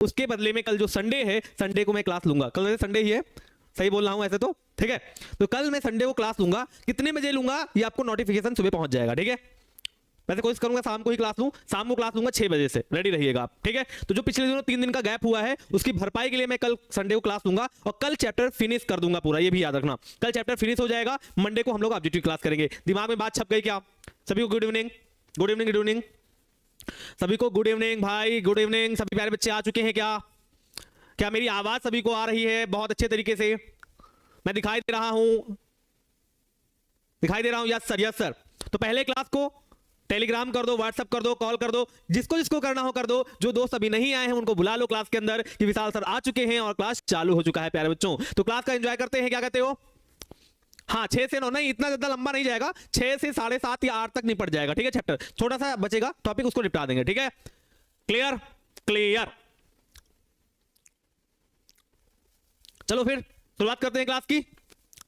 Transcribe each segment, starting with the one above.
उसके बदले में कल जो संडे है, संडे को मैं क्लास लूंगा। कल वैसे संडे ही है, सही बोल रहा हूं ऐसे तो, ठीक है। तो कल मैं संडे को क्लास लूंगा। कितने बजे लूंगा ये आपको नोटिफिकेशन सुबह पहुंच जाएगा, ठीक है। वैसे कोशिश करूंगा शाम को ही क्लास लूं, शाम को क्लास लूंगा 6 बजे से, रेडी रहिएगा आप, ठीक है। तो जो पिछले दिनों 3 दिन का गैप हुआ है उसकी भरपाई के लिए मैं कल संडे को क्लास लूंगा और कल चैप्टर फिनिश कर दूंगा पूरा, ये भी याद रखना। कल चैप्टर फिनिश हो जाएगा, मंडे को हम लोग ऑब्जेक्टिव क्लास करेंगे। दिमाग में बात छप गई क्या? सभी को good evening, good evening, good evening सभी को, गुड इवनिंग भाई, गुड इवनिंग। सभी प्यारे बच्चे आ चुके हैं क्या? क्या मेरी आवाज सभी को आ रही है बहुत अच्छे तरीके से? मैं दिखाई दे रहा हूं, दिखाई दे रहा हूं? Yes sir, yes sir. तो पहले क्लास को टेलीग्राम कर दो, व्हाट्सएप कर दो, कॉल कर दो, जिसको जिसको करना हो कर दो। जो दोस्त अभी नहीं आए हैं उनको बुला लो क्लास के अंदर कि विशाल सर आ चुके हैं और क्लास चालू हो चुका है प्यारे बच्चों। तो क्लास का एंजॉय करते हैं, क्या कहते हो? हाँ 6 से 9 नहीं, इतना ज्यादा लंबा नहीं जाएगा, 6 से 7:30 या 8 तक निपट जाएगा, ठीक है। चैप्टर छोटा सा बचेगा टॉपिक, उसको निपटा देंगे, ठीक है। क्लियर? क्लियर। चलो फिर शुरुआत करते हैं क्लास की।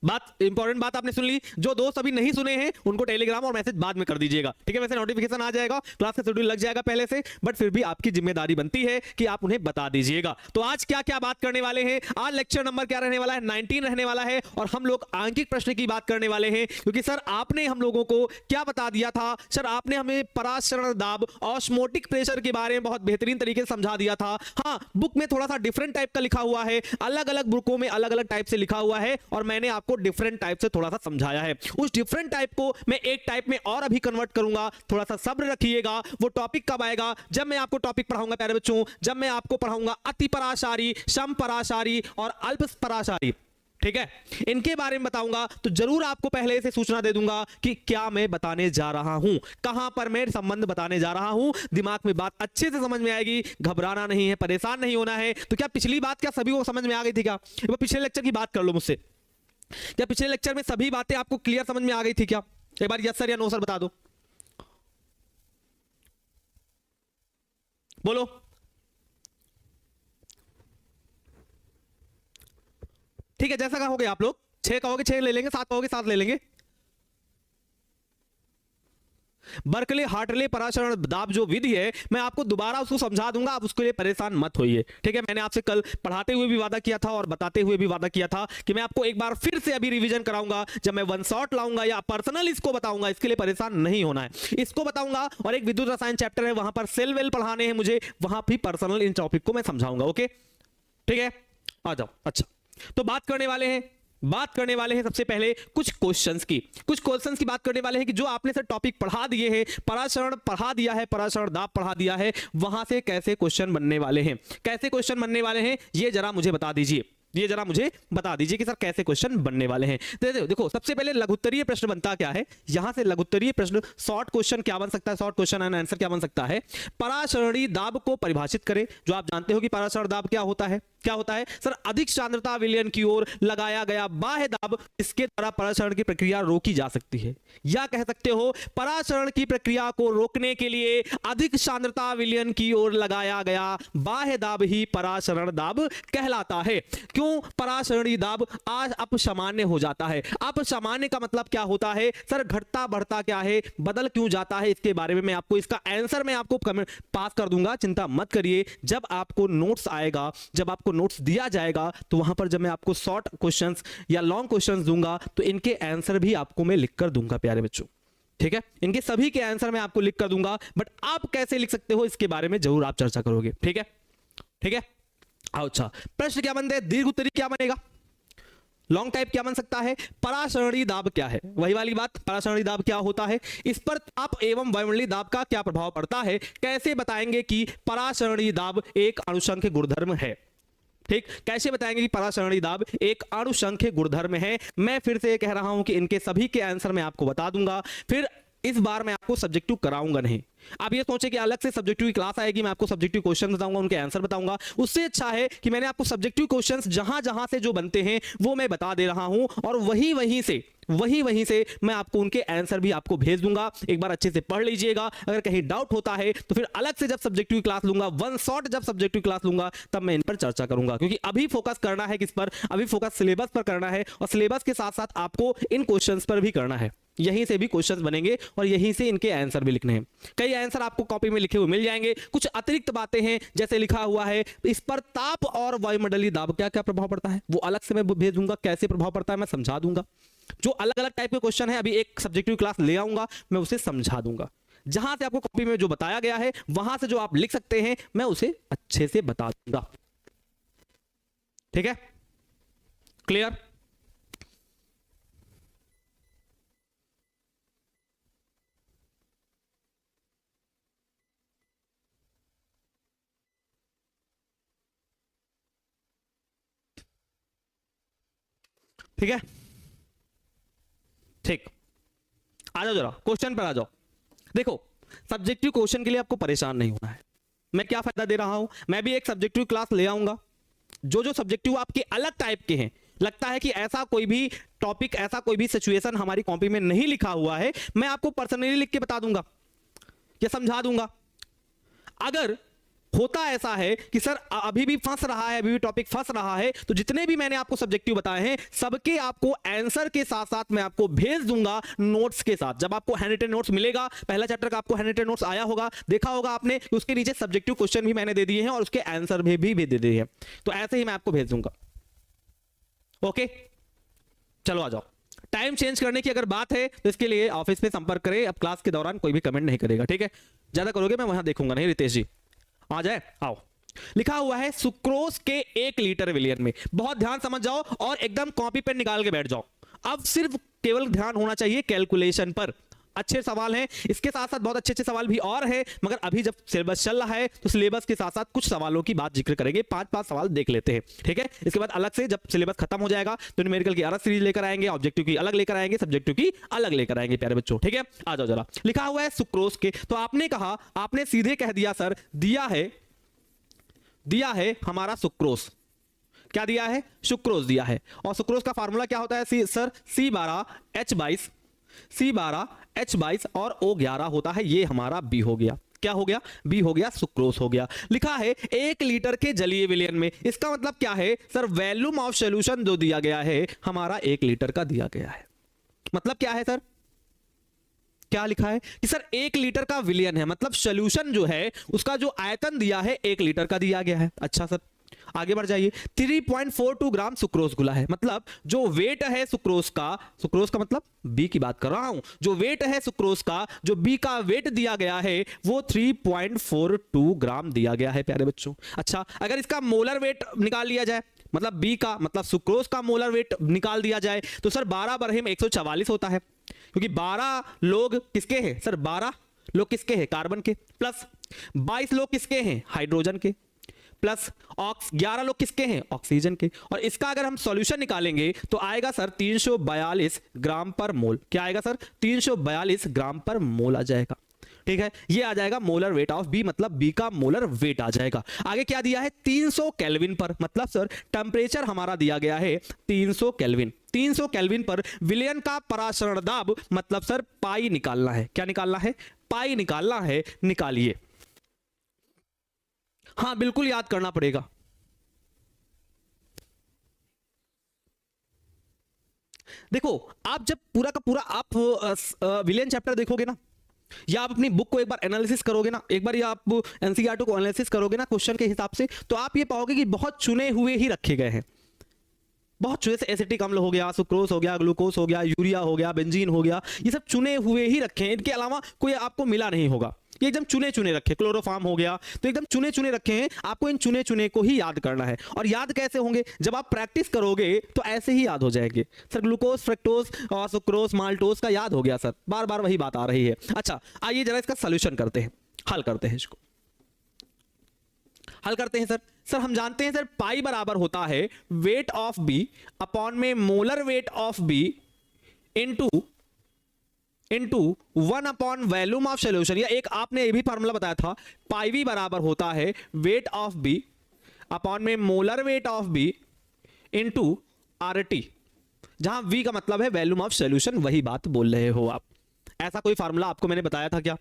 बात इंपॉर्टेंट बात आपने सुन ली। जो दोस्त अभी नहीं सुने हैं उनको टेलीग्राम और मैसेज बाद में कर दीजिएगा, ठीक है। वैसे नोटिफिकेशन आ जाएगा, क्लास का शेड्यूल लग जाएगा पहले से, बट फिर भी आपकी जिम्मेदारी बनती है कि आप उन्हें बता दीजिएगा। तो आज क्या क्या बात करने वाले हैं? आज लेक्चर नंबर क्या रहने वाला है? 19 रहने वाला है और हम लोग आंकिक प्रश्न की बात करने वाले हैं। क्योंकि सर आपने हम लोगों को क्या बता दिया था? सर आपने हमें पराशरण दाब, ऑस्मोटिक प्रेशर के बारे में बहुत बेहतरीन तरीके से समझा दिया था। हाँ, बुक में थोड़ा सा डिफरेंट टाइप का लिखा हुआ है, अलग अलग बुकों में अलग अलग टाइप से लिखा हुआ है और मैंने आपको डिफरेंट टाइप से थोड़ा सा समझाया है। उस डिफरेंट टाइप को मैं एक टाइप में और अभी कन्वर्ट करूंगा, थोड़ा सा सब्र रखिएगा। वो टॉपिक कब आएगा? जब मैं आपको टॉपिक पढ़ाऊंगा प्यारे बच्चों, जब मैं आपको पढ़ाऊंगा अति पराशारी, सम पराशारी और अल्प पराशारी, ठीक है। इनके बारे में बताऊंगा तो जरूर आपको पहले से सूचना दे दूंगा कि क्या मैं बताने जा रहा हूं, कहां पर मैं संबंध बताने जा रहा हूं। दिमाग में बात अच्छे से समझ में आएगी, घबराना नहीं है, परेशान नहीं होना है। तो क्या पिछली बात क्या सभी को समझ में आ गई थी? क्या पिछले लेक्चर की बात कर लो मुझसे, क्या पिछले लेक्चर में सभी बातें आपको क्लियर समझ में आ गई थी क्या? एक बार यस सर या नो सर बता दो, बोलो। ठीक है, जैसा कहोगे आप लोग, 6 कहोगे 6 ले लेंगे, 7 कहोगे 7 ले लेंगे। बर्कले हार्टले पराशरण दाब जो विधि है मैं आपको दोबारा उसको समझा दूंगा, आप उसके लिए परेशान मत होइए, ठीक है। मैंने आपसे कल पढ़ाते हुए भी वादा किया था और बताते हुए भी वादा किया था कि मैं आपको एक बार फिर से अभी रिवीजन कराऊंगा। जब मैं वन शॉट लाऊंगा या पर्सनल इसको बताऊंगा, इसके लिए परेशान नहीं होना है, इसको बताऊंगा। और एक विद्युत रसायन चैप्टर है, वहां पर सेल वेल पढ़ाने हैं मुझे, वहां भी पर्सनल इन टॉपिक को मैं समझाऊंगा, ओके ठीक है। आ जाओ। अच्छा, तो बात करने वाले हैं सबसे पहले कुछ क्वेश्चंस की बात करने वाले हैं कि जो आपने सर टॉपिक पढ़ा दिए हैं, पराशरण पढ़ा दिया है, पराशरण दाब पढ़ा दिया है, वहां से कैसे क्वेश्चन बनने वाले हैं, ये जरा मुझे बता दीजिए कि सर कैसे क्वेश्चन बनने वाले हैं। देखो सबसे पहले लघुत्तरीय प्रश्न बनता क्या है, यहां से लघुत्तरीय प्रश्न शॉर्ट क्वेश्चन क्या बन सकता है, शॉर्ट क्वेश्चन एंड आंसर क्या बन सकता है? पराशरणी दाब को परिभाषित करें। जो आप जानते हो कि पराशरण दाब क्या होता है सर? अधिक सांद्रता विलयन की ओर लगाया गया बाह्य दाब, इसके द्वारा पराशरण की प्रक्रिया रोकी जा सकती है। या कह सकते हो पराशरण की प्रक्रिया को रोकने के लिए अधिक सांद्रता विलयन की ओर लगाया गया बाह्य दाब ही पराशरण दाब कहलाता है। क्यों पराशरणी दाब आज अपसामान्य हो जाता है? अपसामान्य का मतलब क्या होता है सर? घटता बढ़ता क्या है, बदल क्यों जाता है? इसके बारे में मैं आपको इसका आंसर मैं आपको पास कर दूंगा, चिंता मत करिए। जब आपको नोट्स आएगा, जब आपको नोट्स दिया जाएगा, तो वहां पर जब मैं आपको शॉर्ट क्वेश्चंस या लॉन्ग क्वेश्चंस दूंगा तो इनके आंसर भी आपको मैं लिख कर दूंगा प्यारे बच्चों, ठीक है। इनके सभी के आंसर मैं आपको लिख कर दूंगा, बट आप कैसे लिख सकते हो इसके बारे में जरूर आप चर्चा करोगे, ठीक है। अच्छा, प्रश्न क्या बनते हैं? दीर्घ उत्तरी क्या बनेगा? लॉन्ग टाइप क्या बन सकता है? पराशरणी दाब क्या है? वही वाली बात, पराशरणी दाब क्या होता है, इस पर ताप एवं वायुमंडलीय दाब का क्या प्रभाव पड़ता है, कैसे बताएंगे कि पराशरणी दाब एक अणुसंख्य गुणधर्म है? ठीक, कैसे बताएंगे कि पराशरणी दाब एक अणुसंख्य गुणधर्म है? मैं फिर से कह रहा हूं कि इनके सभी के आंसर मैं आपको बता दूंगा। फिर इस बार मैं आपको सब्जेक्टिव कराऊंगा नहीं। आप ये सोचे कि अलग से सब्जेक्टिव की क्लास आएगी, मैं आपको सब्जेक्टिव क्वेश्चन बताऊंगा, उनके आंसर बताऊंगा। उससे अच्छा है कि मैंने आपको सब्जेक्टिव क्वेश्चंस जहां जहां से जो बनते हैं वो मैं बता दे रहा हूं और वहीं से मैं आपको उनके आंसर भी आपको भेज दूंगा। एक बार अच्छे से पढ़ लीजिएगा। अगर कहीं डाउट होता है तो फिर अलग से जब सब्जेक्टिव क्लास लूंगा, वन शॉट जब सब्जेक्टिव क्लास लूंगा, तब मैं इन पर चर्चा करूंगा। क्योंकि अभी फोकस करना है किस पर? अभी फोकस सिलेबस पर करना है और सिलेबस के साथ साथ आपको इन क्वेश्चंस पर भी करना है। यहीं से भी क्वेश्चंस बनेंगे और यहीं से इनके आंसर भी लिखने हैं। कई आंसर आपको कॉपी में लिखे हुए मिल जाएंगे, कुछ अतिरिक्त बातें हैं, जैसे लिखा हुआ है इस पर ताप और वायुमंडलीय दाब क्या क्या प्रभाव पड़ता है, वो अलग से मैं भेज दूंगा, कैसे प्रभाव पड़ता है मैं समझा दूंगा। जो अलग अलग टाइप के क्वेश्चन है, अभी एक सब्जेक्टिव क्लास ले आऊंगा, मैं उसे समझा दूंगा। जहां से आपको कॉपी में जो बताया गया है वहां से जो आप लिख सकते हैं मैं उसे अच्छे से बता दूंगा। ठीक है, क्लियर? ठीक है, ठीक, आ जाओ जरा क्वेश्चन पर आ जाओ। देखो, सब्जेक्टिव क्वेश्चन के लिए आपको परेशान नहीं होना है। मैं क्या फायदा दे रहा हूं, मैं भी एक सब्जेक्टिव क्लास ले आऊंगा। जो जो सब्जेक्टिव आपके अलग टाइप के हैं, लगता है कि ऐसा कोई भी टॉपिक, ऐसा कोई भी सिचुएशन हमारी कॉपी में नहीं लिखा हुआ है, मैं आपको पर्सनली लिख के बता दूंगा या समझा दूंगा। अगर होता ऐसा है कि सर अभी भी फंस रहा है, अभी भी टॉपिक फंस रहा है, तो जितने भी मैंने आपको सब्जेक्टिव बताए हैं सबके आपको आंसर के साथ साथ मैं आपको भेज दूंगा नोट्स के साथ। जब आपको हैंड रिटन नोट्स मिलेगा, पहला चैप्टर का आपको हैंड रिटन नोट्स आया होगा, देखा होगा आपने, उसके नीचे सब्जेक्टिव क्वेश्चन भी मैंने दे दिए हैं और उसके आंसर भी दे दिए हैं। तो ऐसे ही मैं आपको भेज दूंगा। ओके, चलो आ जाओ। टाइम चेंज करने की अगर बात है तो इसके लिए ऑफिस में संपर्क करें। अब क्लास के दौरान कोई भी कमेंट नहीं करेगा, ठीक है? ज्यादा करोगे मैं वहां देखूंगा नहीं। रितेश जी आ जाए, आओ। लिखा हुआ है सुक्रोज के 1 लीटर विलियन में, बहुत ध्यान समझ जाओ और एकदम कॉपी पेन निकाल के बैठ जाओ। अब सिर्फ केवल ध्यान होना चाहिए कैलकुलेशन पर। अच्छे सवाल हैं, इसके साथ साथ बहुत अच्छे अच्छे सवाल भी और हैं, मगर अभी जब सिलेबस चल रहा है तो सिलेबस के साथ साथ कुछ सवालों की बात जिक्र करेंगे। 5-5 सवाल देख लेते हैं, ठीक है? इसके बाद अलग से जब सिलेबस खत्म हो जाएगा तो न्यूमेरिकल की अलग सीरीज लेकर आएंगे, ऑब्जेक्टिव की अलग लेकर आएंगे, सब्जेक्टिव की अलग लेकर आएंगे प्यारे बच्चों, ठीक है? आ जाओ जरा। लिखा हुआ है सुक्रोज के, तो आपने कहा, आपने सीधे कह दिया सर दिया है हमारा सुक्रोज। क्या दिया है? सुक्रोज दिया है। और सुक्रोज का फार्मूला क्या होता है सर? C12H22, C12H22 और O11 होता है। ये हमारा बी हो गया। क्या हो गया? बी हो गया, सुक्रोज हो गया। लिखा है 1 लीटर के जलीय विलयन में, इसका मतलब क्या है सर? वॉल्यूम ऑफ सॉल्यूशन जो दिया गया है हमारा 1 लीटर का दिया गया है। मतलब क्या है सर? क्या लिखा है कि सर 1 लीटर का विलियन है, मतलब सॉल्यूशन जो है उसका जो आयतन दिया है 1 लीटर का दिया गया है। अच्छा सर, आगे बढ़ जाइए। 3.42 ग्राम सुक्रोज घुला है, मतलब जो वेट है सुक्रोज का मतलब बी की बात कर रहा हूं, जो वेट है सुक्रोज का, जो बी का वेट दिया गया है वो 3.42 ग्राम दिया गया है प्यारे बच्चों। अच्छा, अगर इसका मोलर वेट निकाल लिया जाए, मतलब बी का मतलब सुक्रोज का मोलर वेट निकाल दिया जाए तो सर 12 बरहिम 144 होता है, क्योंकि 12 लोग किसके हैं सर? 12 लोग किसके हैं? कार्बन के, प्लस 22 लोग किसके हैं? हाइड्रोजन के, प्लस 11 लोग किसके हैं? ऑक्सीजन के। और इसका अगर हम सॉल्यूशन निकालेंगे तो आएगा सर 342 ग्राम पर मोल। क्या आएगा सर? 342 ग्राम पर मोल आ जाएगा, ठीक है? ये आ जाएगा मोलर वेट ऑफ बी, मतलब बी का मोलर वेट आ जाएगा। आगे क्या दिया है? 300 केल्विन पर, मतलब सर टेम्परेचर हमारा दिया गया है 300 केल्विन। 300 केल्विन पर विलयन का परासरण दाब, मतलब सर पाई निकालना है। क्या निकालना है? पाई निकालना है। निकालिए। हाँ बिल्कुल याद करना पड़ेगा। देखो, आप जब पूरा का पूरा आप विलियन चैप्टर देखोगे ना, या आप अपनी बुक को एक बार एनालिसिस करोगे ना, एक बार या आप एनसीईआरटी को एनालिसिस करोगे ना क्वेश्चन के हिसाब से, तो आप ये पाओगे कि बहुत चुने हुए ही रखे गए हैं। बहुत चुने से एसिटिक अम्ल हो गया, सुक्रोज हो गया, ग्लूकोज हो गया, यूरिया हो गया, बेंजीन हो गया, ये सब चुने हुए ही रखे हैं। इनके अलावा कोई आपको मिला नहीं होगा। ये एकदम चुने चुने रखे, क्लोरोफार्म हो गया, तो एकदम चुने चुने रखे हैं। आपको इन चुने चुने को ही याद करना है। और याद कैसे होंगे? जब आप प्रैक्टिस करोगे तो ऐसे ही याद हो जाएंगे। सर ग्लूकोज, फ्रक्टोज और सुक्रोज, माल्टोज का याद हो गया सर, बार बार वही बात आ रही है। अच्छा, आइए जरा इसका सोल्यूशन करते हैं, हल करते हैं, इसको हल करते हैं। सर हम जानते हैं सर पाई बराबर होता है वेट ऑफ बी अपॉन में molar weight of B into 1 upon volume of solution, या एक आपने ये भी फार्मूला बताया था, पाई वी बराबर होता है वेट ऑफ बी अपॉन में molar weight of B into RT, जहां वी का मतलब है वॉल्यूम ऑफ सॉल्यूशन। वही बात बोल रहे हो आप। ऐसा कोई फार्मूला आपको मैंने बताया था क्या?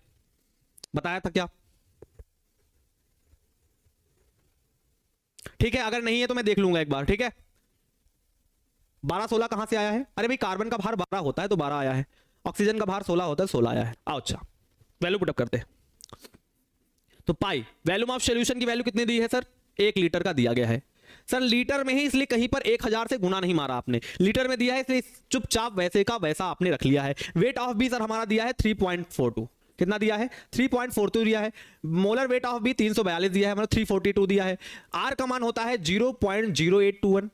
बताया था क्या? ठीक है, अगर नहीं है तो मैं देख लूंगा एक बार, ठीक है? 12-16 कहां से आया है? अरे भाई कार्बन का भार 12 होता है तो 12 आया है। ऑक्सीजन का भार 16 होता है, 16 आया है। आओ अच्छा वैल्यू पुटअप करते हैं। तो पाई वैल्यूम ऑफ सॉल्यूशन की वैल्यू कितनी दी है सर? 1 लीटर का दिया गया है सर, लीटर में ही, इसलिए कहीं पर 1000 से गुना नहीं मारा आपने, लीटर में दिया है इसलिए चुपचाप वैसे का वैसा आपने रख लिया है। वेट ऑफ भी सर हमारा दिया है 3.42, कितना दिया है? 3.42 दिया है। मोलर वेट ऑफ भी 342 दिया है, मतलब 342 दिया है। आर का मान होता है 0.0821,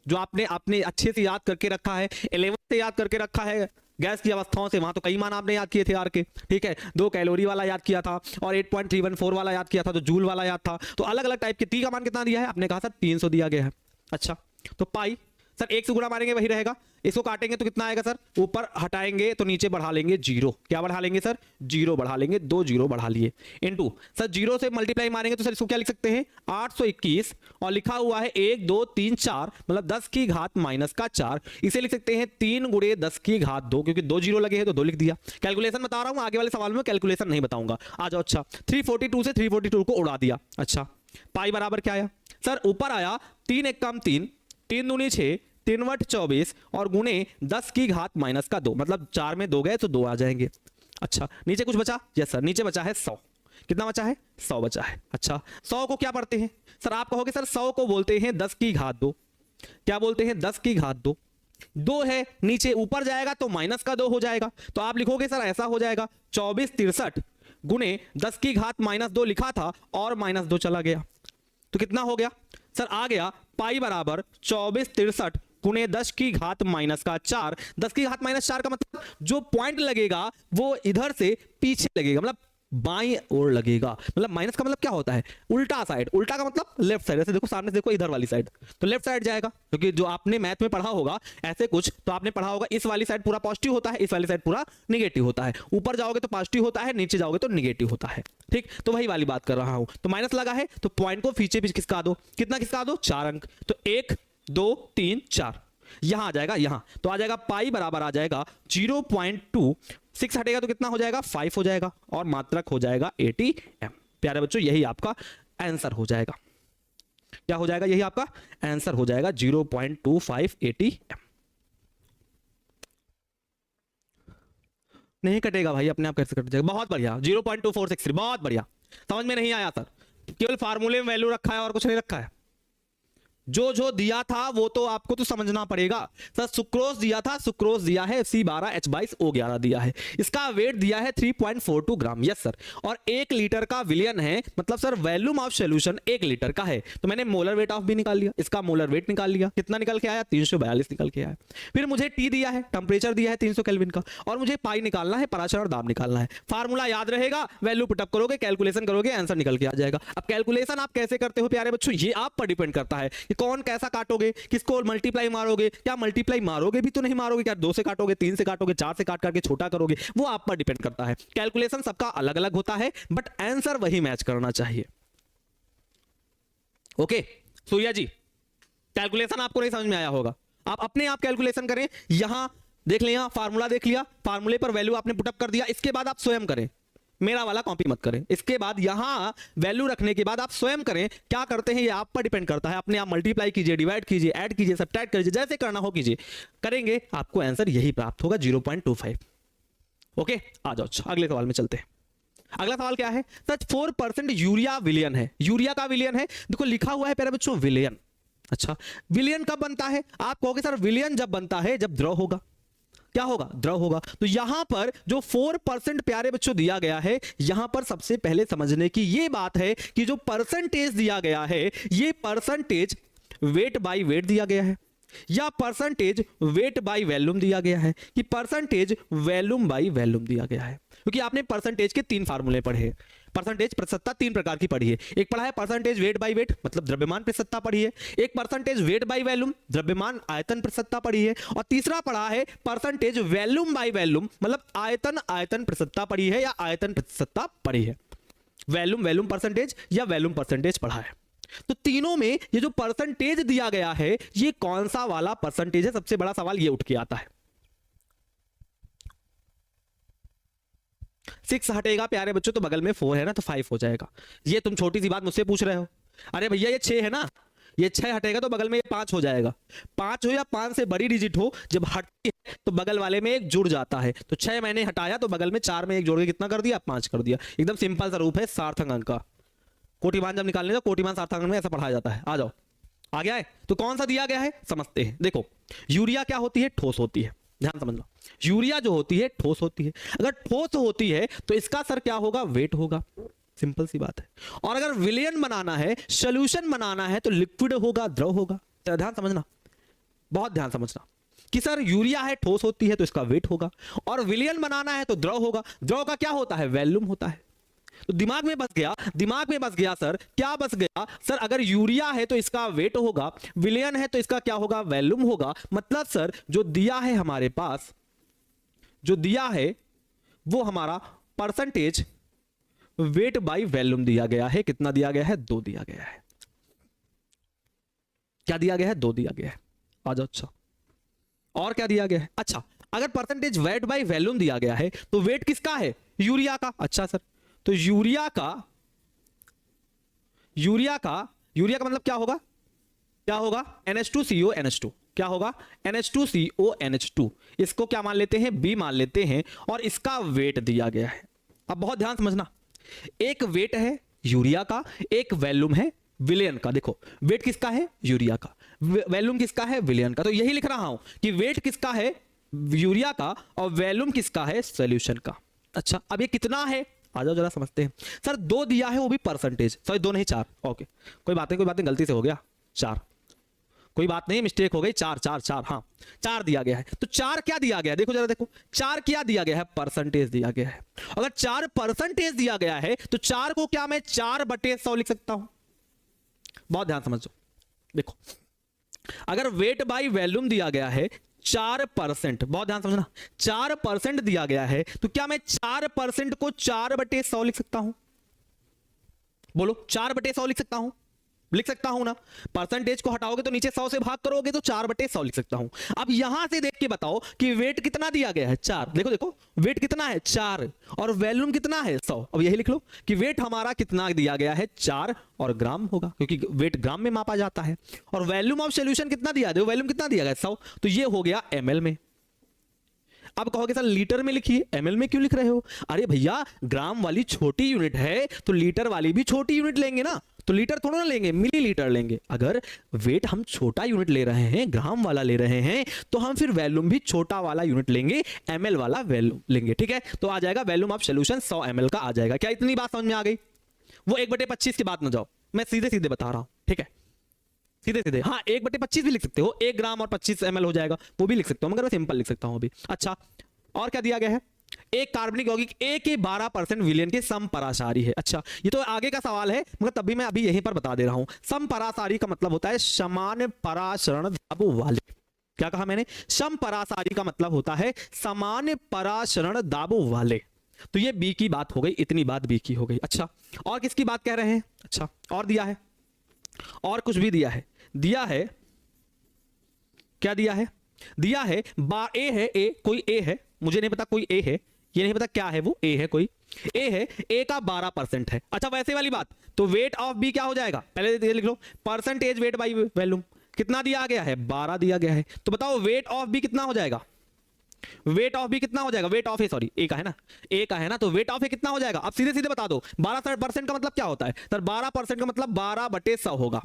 जो आपने अच्छे से याद करके रखा है, 11 से याद करके रखा है गैस की अवस्थाओं से, वहां तो कई मान आपने याद किए थे आर के, ठीक है। 2 कैलोरी वाला याद किया था और 8.314 वाला याद किया था, तो जूल वाला याद था। तो अलग अलग टाइप के टी का मान कितना दिया है आपने कहा सर? 300 दिया गया है। अच्छा तो पाई सर 1 से गुणा मारेंगे वही रहेगा, इसको काटेंगे तो कितना आएगा सर? ऊपर हटाएंगे तो नीचे बढ़ा लेंगे 0, क्या बढ़ा लेंगे सर? 0 बढ़ा लेंगे, 2 0 बढ़ा लिए, इनटू सर 0 से मल्टीप्लाई मारेंगे तो सर इसको क्या लिख सकते हैं? 821, और लिखा हुआ है 1 2 3 4, मतलब 10 की घात माइनस का 4, इसे लिख सकते हैं 3 गुणे 10 की घात 2, क्योंकि 2 0 लगे हैं तो 2 लिख दिया। कैलकुलेशन बता रहा हूं, आगे वाले सवाल में कैलकुलेशन नहीं बताऊंगा। आ जाओ अच्छा 342 से 342 को उड़ा दिया। अच्छा पाई बराबर क्या आया सर? ऊपर आया 3 1 कम 3, 3 दूनी 6, 3 वट 24, और गुणे 10 की घात माइनस का 2, मतलब 4 में 2 गए तो 2 आ जाएंगे। अच्छा नीचे कुछ बचा? यस सर नीचे बचा है 100, कितना बचा है? 100 बचा है। अच्छा 100 को क्या पढ़ते हैं सर? आप कहोगे सर 100 को बोलते हैं 10 की घात 2, क्या बोलते हैं? 10 की घात 2, 2 है नीचे, ऊपर जाएगा तो माइनस का 2 हो जाएगा, तो आप लिखोगे सर ऐसा हो जाएगा 24 63 गुणे 10 की घात माइनस 2 लिखा था और माइनस 2 चला गया, तो कितना हो गया सर? आ गया पाई बराबर 24 63 गुणे 10 की घात माइनस का 4। 10 की घात माइनस 4 का मतलब जो पॉइंट लगेगा वो इधर से पीछे लगेगा, मतलब बाईं ओर लगेगा। मतलब माइनस का मतलब क्या होता है? उल्टा साइड, उल्टा का मतलब लेफ्ट साइड। ऐसे देखो सामने से देखो इधर वाली साइड, तो लेफ्ट साइड जाएगा, क्योंकि जो आपने मैथ में पढ़ा होगा ऐसे कुछ, तो आपने पढ़ा होगा इस वाली साइड पूरा पॉजिटिव होता है, इस वाली साइड पूरा निगेटिव होता है। ऊपर जाओगे तो पॉजिटिव होता है, नीचे जाओगे तो निगेटिव होता है, ठीक। तो वही वाली बात कर रहा हूं। तो माइनस लगा है तो पॉइंट को पीछे पीछे खिसका दो, कितना खिसका दो? 4 अंक, तो 1 2 3 4 यहां आ जाएगा, यहां तो आ जाएगा पाई बराबर आ जाएगा 0.2, 6 हटेगा तो कितना हो जाएगा? 5 हो जाएगा, और मात्रक हो जाएगा ATM। प्यारे बच्चों यही आपका आंसर हो जाएगा। क्या हो जाएगा? यही आपका आंसर हो जाएगा 0.25 ATM। नहीं कटेगा भाई, अपने आप कैसे कट जाएगा? बहुत बढ़िया, 0.2463, बहुत बढ़िया। समझ में नहीं आया सर? केवल फार्मूले में वैल्यू रखा है और कुछ नहीं रखा है। जो दिया था वो तो आपको तो समझना पड़ेगा सर। सुक्रोज दिया था, सुक्रोज दिया है C12H22O11 दिया है, इसका वेट दिया है 3.42 ग्राम, यस सर। और 1 लीटर का विलियन है, मतलब sir volume of solution 1 litre का है। तो मैंने मोलर वेट ऑफ भी निकाल लिया, इसका मोलर वेट निकाल लिया, कितना निकल के आया? 342 निकल के आया। फिर मुझे टी दिया है, टेम्परेचर दिया है 300 केल्विन का, और मुझे पाई निकालना है, पराशरण दाब निकालना है। फार्मूला याद रहेगा, वैल्यू पुटअप करोगे, कैलकुलेशन करोगे, आंसर निकल के आ जाएगा। अब कैलकुलेशन आप कैसे करते हो प्यारे बच्चों, ये आप पर डिपेंड करता है कि कौन कैसा काटोगे, किसको मल्टीप्लाई मारोगे, क्या मल्टीप्लाई मारोगे भी तो नहीं मारोगे, क्या 2 से काटोगे, 3 से काटोगे, 4 से काट करके छोटा करोगे, वो आप पर डिपेंड करता है। कैलकुलेशन सबका अलग अलग होता है, बट आंसर वही मैच करना चाहिए। ओके सूर्या जी, कैलकुलेशन आपको नहीं समझ में आया होगा, आप अपने आप कैलकुलेशन करें। यहां देख लिया, फार्मूला देख लिया, फार्मूले पर वैल्यू आपने पुटअप कर दिया, इसके बाद आप स्वयं करें, मेरा वाला कॉपी मत करें। इसके बाद यहां वैल्यू रखने के बाद आप स्वयं करें, क्या करते हैं ये आप पर डिपेंड करता है। अपने आप मल्टीप्लाई कीजिए, डिवाइड कीजिए, ऐड कीजिए, सब्ट्रैक्ट कीजिए, जैसे करना हो कीजिए, करेंगे आपको आंसर यही प्राप्त होगा 0.25। ओके आ जाओ, अगले सवाल में चलते हैं। अगला सवाल क्या है सच? 4% यूरिया विलियन है, यूरिया का विलियन है, देखो लिखा हुआ है प्यारे बच्चों विलियन। अच्छा विलियन कब बनता है? आप कहोगे सर विलियन जब बनता है जब द्रव होगा, क्या होगा? द्रव होगा। तो यहां पर जो 4% प्यारे बच्चों दिया गया है, यहां पर सबसे पहले समझने की ये बात है कि जो परसेंटेज दिया गया है, ये परसेंटेज वेट बाय वेट दिया गया है, या परसेंटेज वेट बाय वॉल्यूम दिया गया है, कि परसेंटेज वॉल्यूम बाय वॉल्यूम दिया गया है। क्योंकि आपने परसेंटेज के 3 फार्मूले पढ़े हैं, परसेंटेज प्रतिशतता 3 प्रकार की पढ़ी है। एक पढ़ा है परसेंटेज वेट बाय वेट, मतलब द्रव्यमान प्रतिशतता पढ़ी है। एक परसेंटेज वेट बाय वॉल्यूम, द्रव्यमान आयतन प्रतिशतता पढ़ी है। और तीसरा पढ़ा है परसेंटेज वॉल्यूम बाय वॉल्यूम, मतलब आयतन आयतन प्रतिशतता पढ़ी है, या आयतन प्रतिशतता पढ़ी है। वॉल्यूम वॉल्यूम परसेंटेज या वॉल्यूम परसेंटेज पढ़ा है। तो तीनों में ये जो परसेंटेज दिया गया है, ये कौन सा वाला परसेंटेज है? सबसे बड़ा सवाल ये उठ के आता है। 6 हटेगा प्यारे बच्चों तो बगल में 4 है ना, तो 5 हो जाएगा। ये तुम छोटी सी बात मुझसे पूछ रहे हो, अरे भैया ये 6 है ना, ये 6 हटेगा तो बगल में ये 5 हो जाएगा। 5 हो या 5 से बड़ी डिजिट हो, जब हटती है तो बगल वाले में एक जुड़ जाता है। तो 6 मैंने हटाया तो बगल में 4 में एक जोड़ के कितना कर दिया, 5 कर दिया। एकदम सिंपल सा रूप है सार्थक अंक का। कोटिमान जब निकालने, तो कोटिमान सार्थक अंक में ऐसा पढ़ाया जाता है। आ जाओ, आ गया है। तो कौन सा दिया गया है समझते हैं। देखो, यूरिया क्या होती है, ठोस होती है। ध्यान समझ लो, यूरिया जो होती है ठोस होती है। अगर ठोस होती है तो इसका सर क्या होगा, वेट होगा। सिंपल सी बात है। और अगर विलयन बनाना है, सोल्यूशन बनाना है, तो लिक्विड होगा, द्रव होगा। तो ध्यान समझना, बहुत ध्यान समझना कि सर यूरिया है, ठोस होती है तो इसका वेट होगा, और विलयन बनाना है तो द्रव होगा। द्रव का क्या होता है, वैल्यूम होता है। तो दिमाग में बस गया, दिमाग में बस गया सर, क्या बस गया सर, अगर यूरिया है तो इसका वेट होगा, विलयन है तो इसका क्या होगा, वैल्यूम होगा। मतलब सर जो दिया है हमारे पास, जो दिया है वो हमारा परसेंटेज वेट बाई वैल्यूम दिया गया है। कितना दिया गया है, 2 दिया गया है। क्या दिया गया है, 2 दिया गया है। आ जाओ। अच्छा, और क्या दिया गया है, अच्छा अगर परसेंटेज वेट बाई वैल्यूम दिया गया है तो वेट किसका है, यूरिया का। अच्छा सर, तो यूरिया का मतलब क्या होगा, क्या होगा, NH2CO NH2। क्या होगा, NH2CO NH2। इसको क्या मान लेते हैं, B मान लेते हैं, और इसका वेट दिया गया है। अब बहुत ध्यान समझना, एक वेट है यूरिया का, एक वैल्यूम है विलयन का। देखो, वेट किसका है, यूरिया का, वैल्यूम किसका है, विलयन का। तो यही लिख रहा हूं कि वेट किसका है, यूरिया का, और वैल्यूम किसका है, सॉल्यूशन का। अच्छा, अब ये कितना है, आ जाओ जरा समझते हैं। सर 2 दिया है, वो भी परसेंटेज, सॉरी 2 नहीं 4। ओके, कोई बात नहीं, गलती से हो गया 4, कोई बात नहीं, मिस्टेक हो गई। 4 4 4, हाँ 4 दिया गया है। तो 4 क्या दिया गया है, देखो जरा, देखो 4 क्या दिया गया है, परसेंटेज दिया गया है। अगर 4 परसेंटेज दिया गया है तो 4 को क्या मैं 4/100 लिख सकता हूं। बहुत ध्यान समझो, देखो अगर वेट बाई वैल्यूम दिया गया है 4%, बहुत ध्यान समझना, 4% दिया गया है तो क्या मैं 4% को 4/100 लिख सकता हूं, बोलो 4/100 लिख सकता हूं, लिख सकता हूं ना। परसेंटेज को हटाओगे तो नीचे 100 से भाग करोगे तो 4/100 लिख सकता हूं। अब यहां से देख के बताओ कि वेट कितना दिया गया है, 4। देखो देखो, वेट कितना है, 4, और वैल्यूम कितना है, 100। अब यही लिख लो कि वेट हमारा कितना दिया गया है, 4, और ग्राम होगा क्योंकि वेट ग्राम में मापा जाता है। और वैल्यूम ऑफ सॉल्यूशन कितना दिया है, वैल्यूम कितना दिया गया, 100। तो ये हो गया ml में। अब कहोगे सर लीटर में लिखिए, ml में क्यों लिख रहे हो। अरे भैया, ग्राम वाली छोटी यूनिट है तो लीटर वाली भी छोटी यूनिट लेंगे ना, तो लीटर थोड़ा ना लेंगे, मिलीलीटर लेंगे। अगर वेट हम छोटा यूनिट ले रहे हैं, ग्राम वाला ले रहे हैं, तो हम फिर वैल्यूम भी छोटा वाला यूनिट लेंगे, ml वाला वैल्यूम लेंगे। ठीक है, तो आ जाएगा वैल्यूम ऑफ सॉल्यूशन 100 ml का आ जाएगा। क्या इतनी बात समझ में आ गई। वो 1/25 की बात ना जाओ, मैं सीधे सीधे बता रहा हूं। ठीक है, सीधे सीधे, हाँ 1/25 भी लिख सकते हो, 1 ग्राम और 25 ml हो जाएगा, वो भी लिख सकते हो, मगर मैं सिंपल लिख सकता हूं अभी। अच्छा, और क्या दिया गया है, एक कार्बनिक यौगिक A के 12% विलयन के समपरासारी है। अच्छा, ये तो आगे का सवाल है, मगर तभी मैं अभी यहीं पर बता दे रहा हूं। समपरासारी का मतलब होता है समान परासरण दाब वाले। क्या कहा मैंने, समपरासारी का मतलब होता है समान परासरण दाब वाले। तो ये B की बात हो गई, इतनी बात B की हो गई। अच्छा, और किसकी बात कह रहे हैं, अच्छा और दिया है, और कुछ भी दिया है, दिया है, क्या दिया है, दिया है A है, A कोई A है, मुझे नहीं पता कोई A है, ये नहीं पता क्या है, वो A है, कोई A है, A का 12% है। अच्छा, वैसे वाली बात, तो वेट ऑफ B क्या हो जाएगा, पहले ये लिख लो, परसेंटेज वेट बाई वैल्यूम कितना दिया गया है, 12 दिया गया है। तो बताओ वेट ऑफ B कितना हो जाएगा, वेट ऑफ B कितना हो जाएगा, weight of A, sorry A का है ना, A का है ना, तो वेट ऑफ A कितना हो जाएगा। अब सीधे सीधे बता दो, 12% का मतलब क्या होता है सर, 12% का मतलब 12/100 होगा।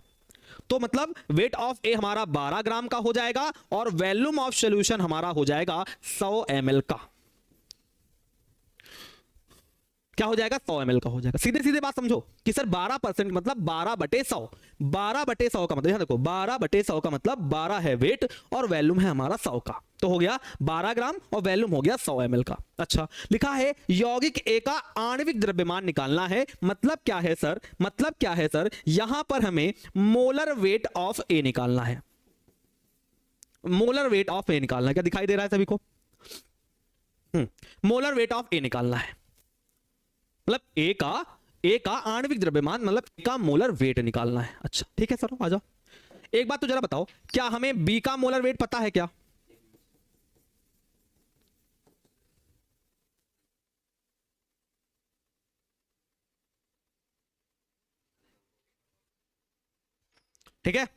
तो मतलब वेट ऑफ ए हमारा 12 ग्राम का हो जाएगा, और वैल्यूम ऑफ सॉल्यूशन हमारा हो जाएगा 100 ml का। क्या हो जाएगा, 100 ml का हो जाएगा। सीधे सीधे बात समझो कि सर 12% मतलब 12/100, 12/100 का मतलब, यहां देखो 12/100 का मतलब 12 है वेट और वैल्यूम है हमारा 100 का, तो हो गया 12 ग्राम और वैल्यूम हो गया 100 ml का। अच्छा, लिखा है यौगिक ए का आणविक द्रव्यमान निकालना है। मतलब क्या है सर, मतलब क्या है सर, यहां पर हमें मोलर वेट ऑफ ए निकालना है, मोलर वेट ऑफ ए निकालना है। क्या दिखाई दे रहा है सभी को, मोलर वेट ऑफ ए निकालना है, मतलब ए का आणविक द्रव्यमान, मतलब ए का मोलर वेट निकालना है। अच्छा ठीक है सर, आ जाओ। एक बात तो जरा बताओ, क्या हमें बी का मोलर वेट पता है क्या, ठीक है,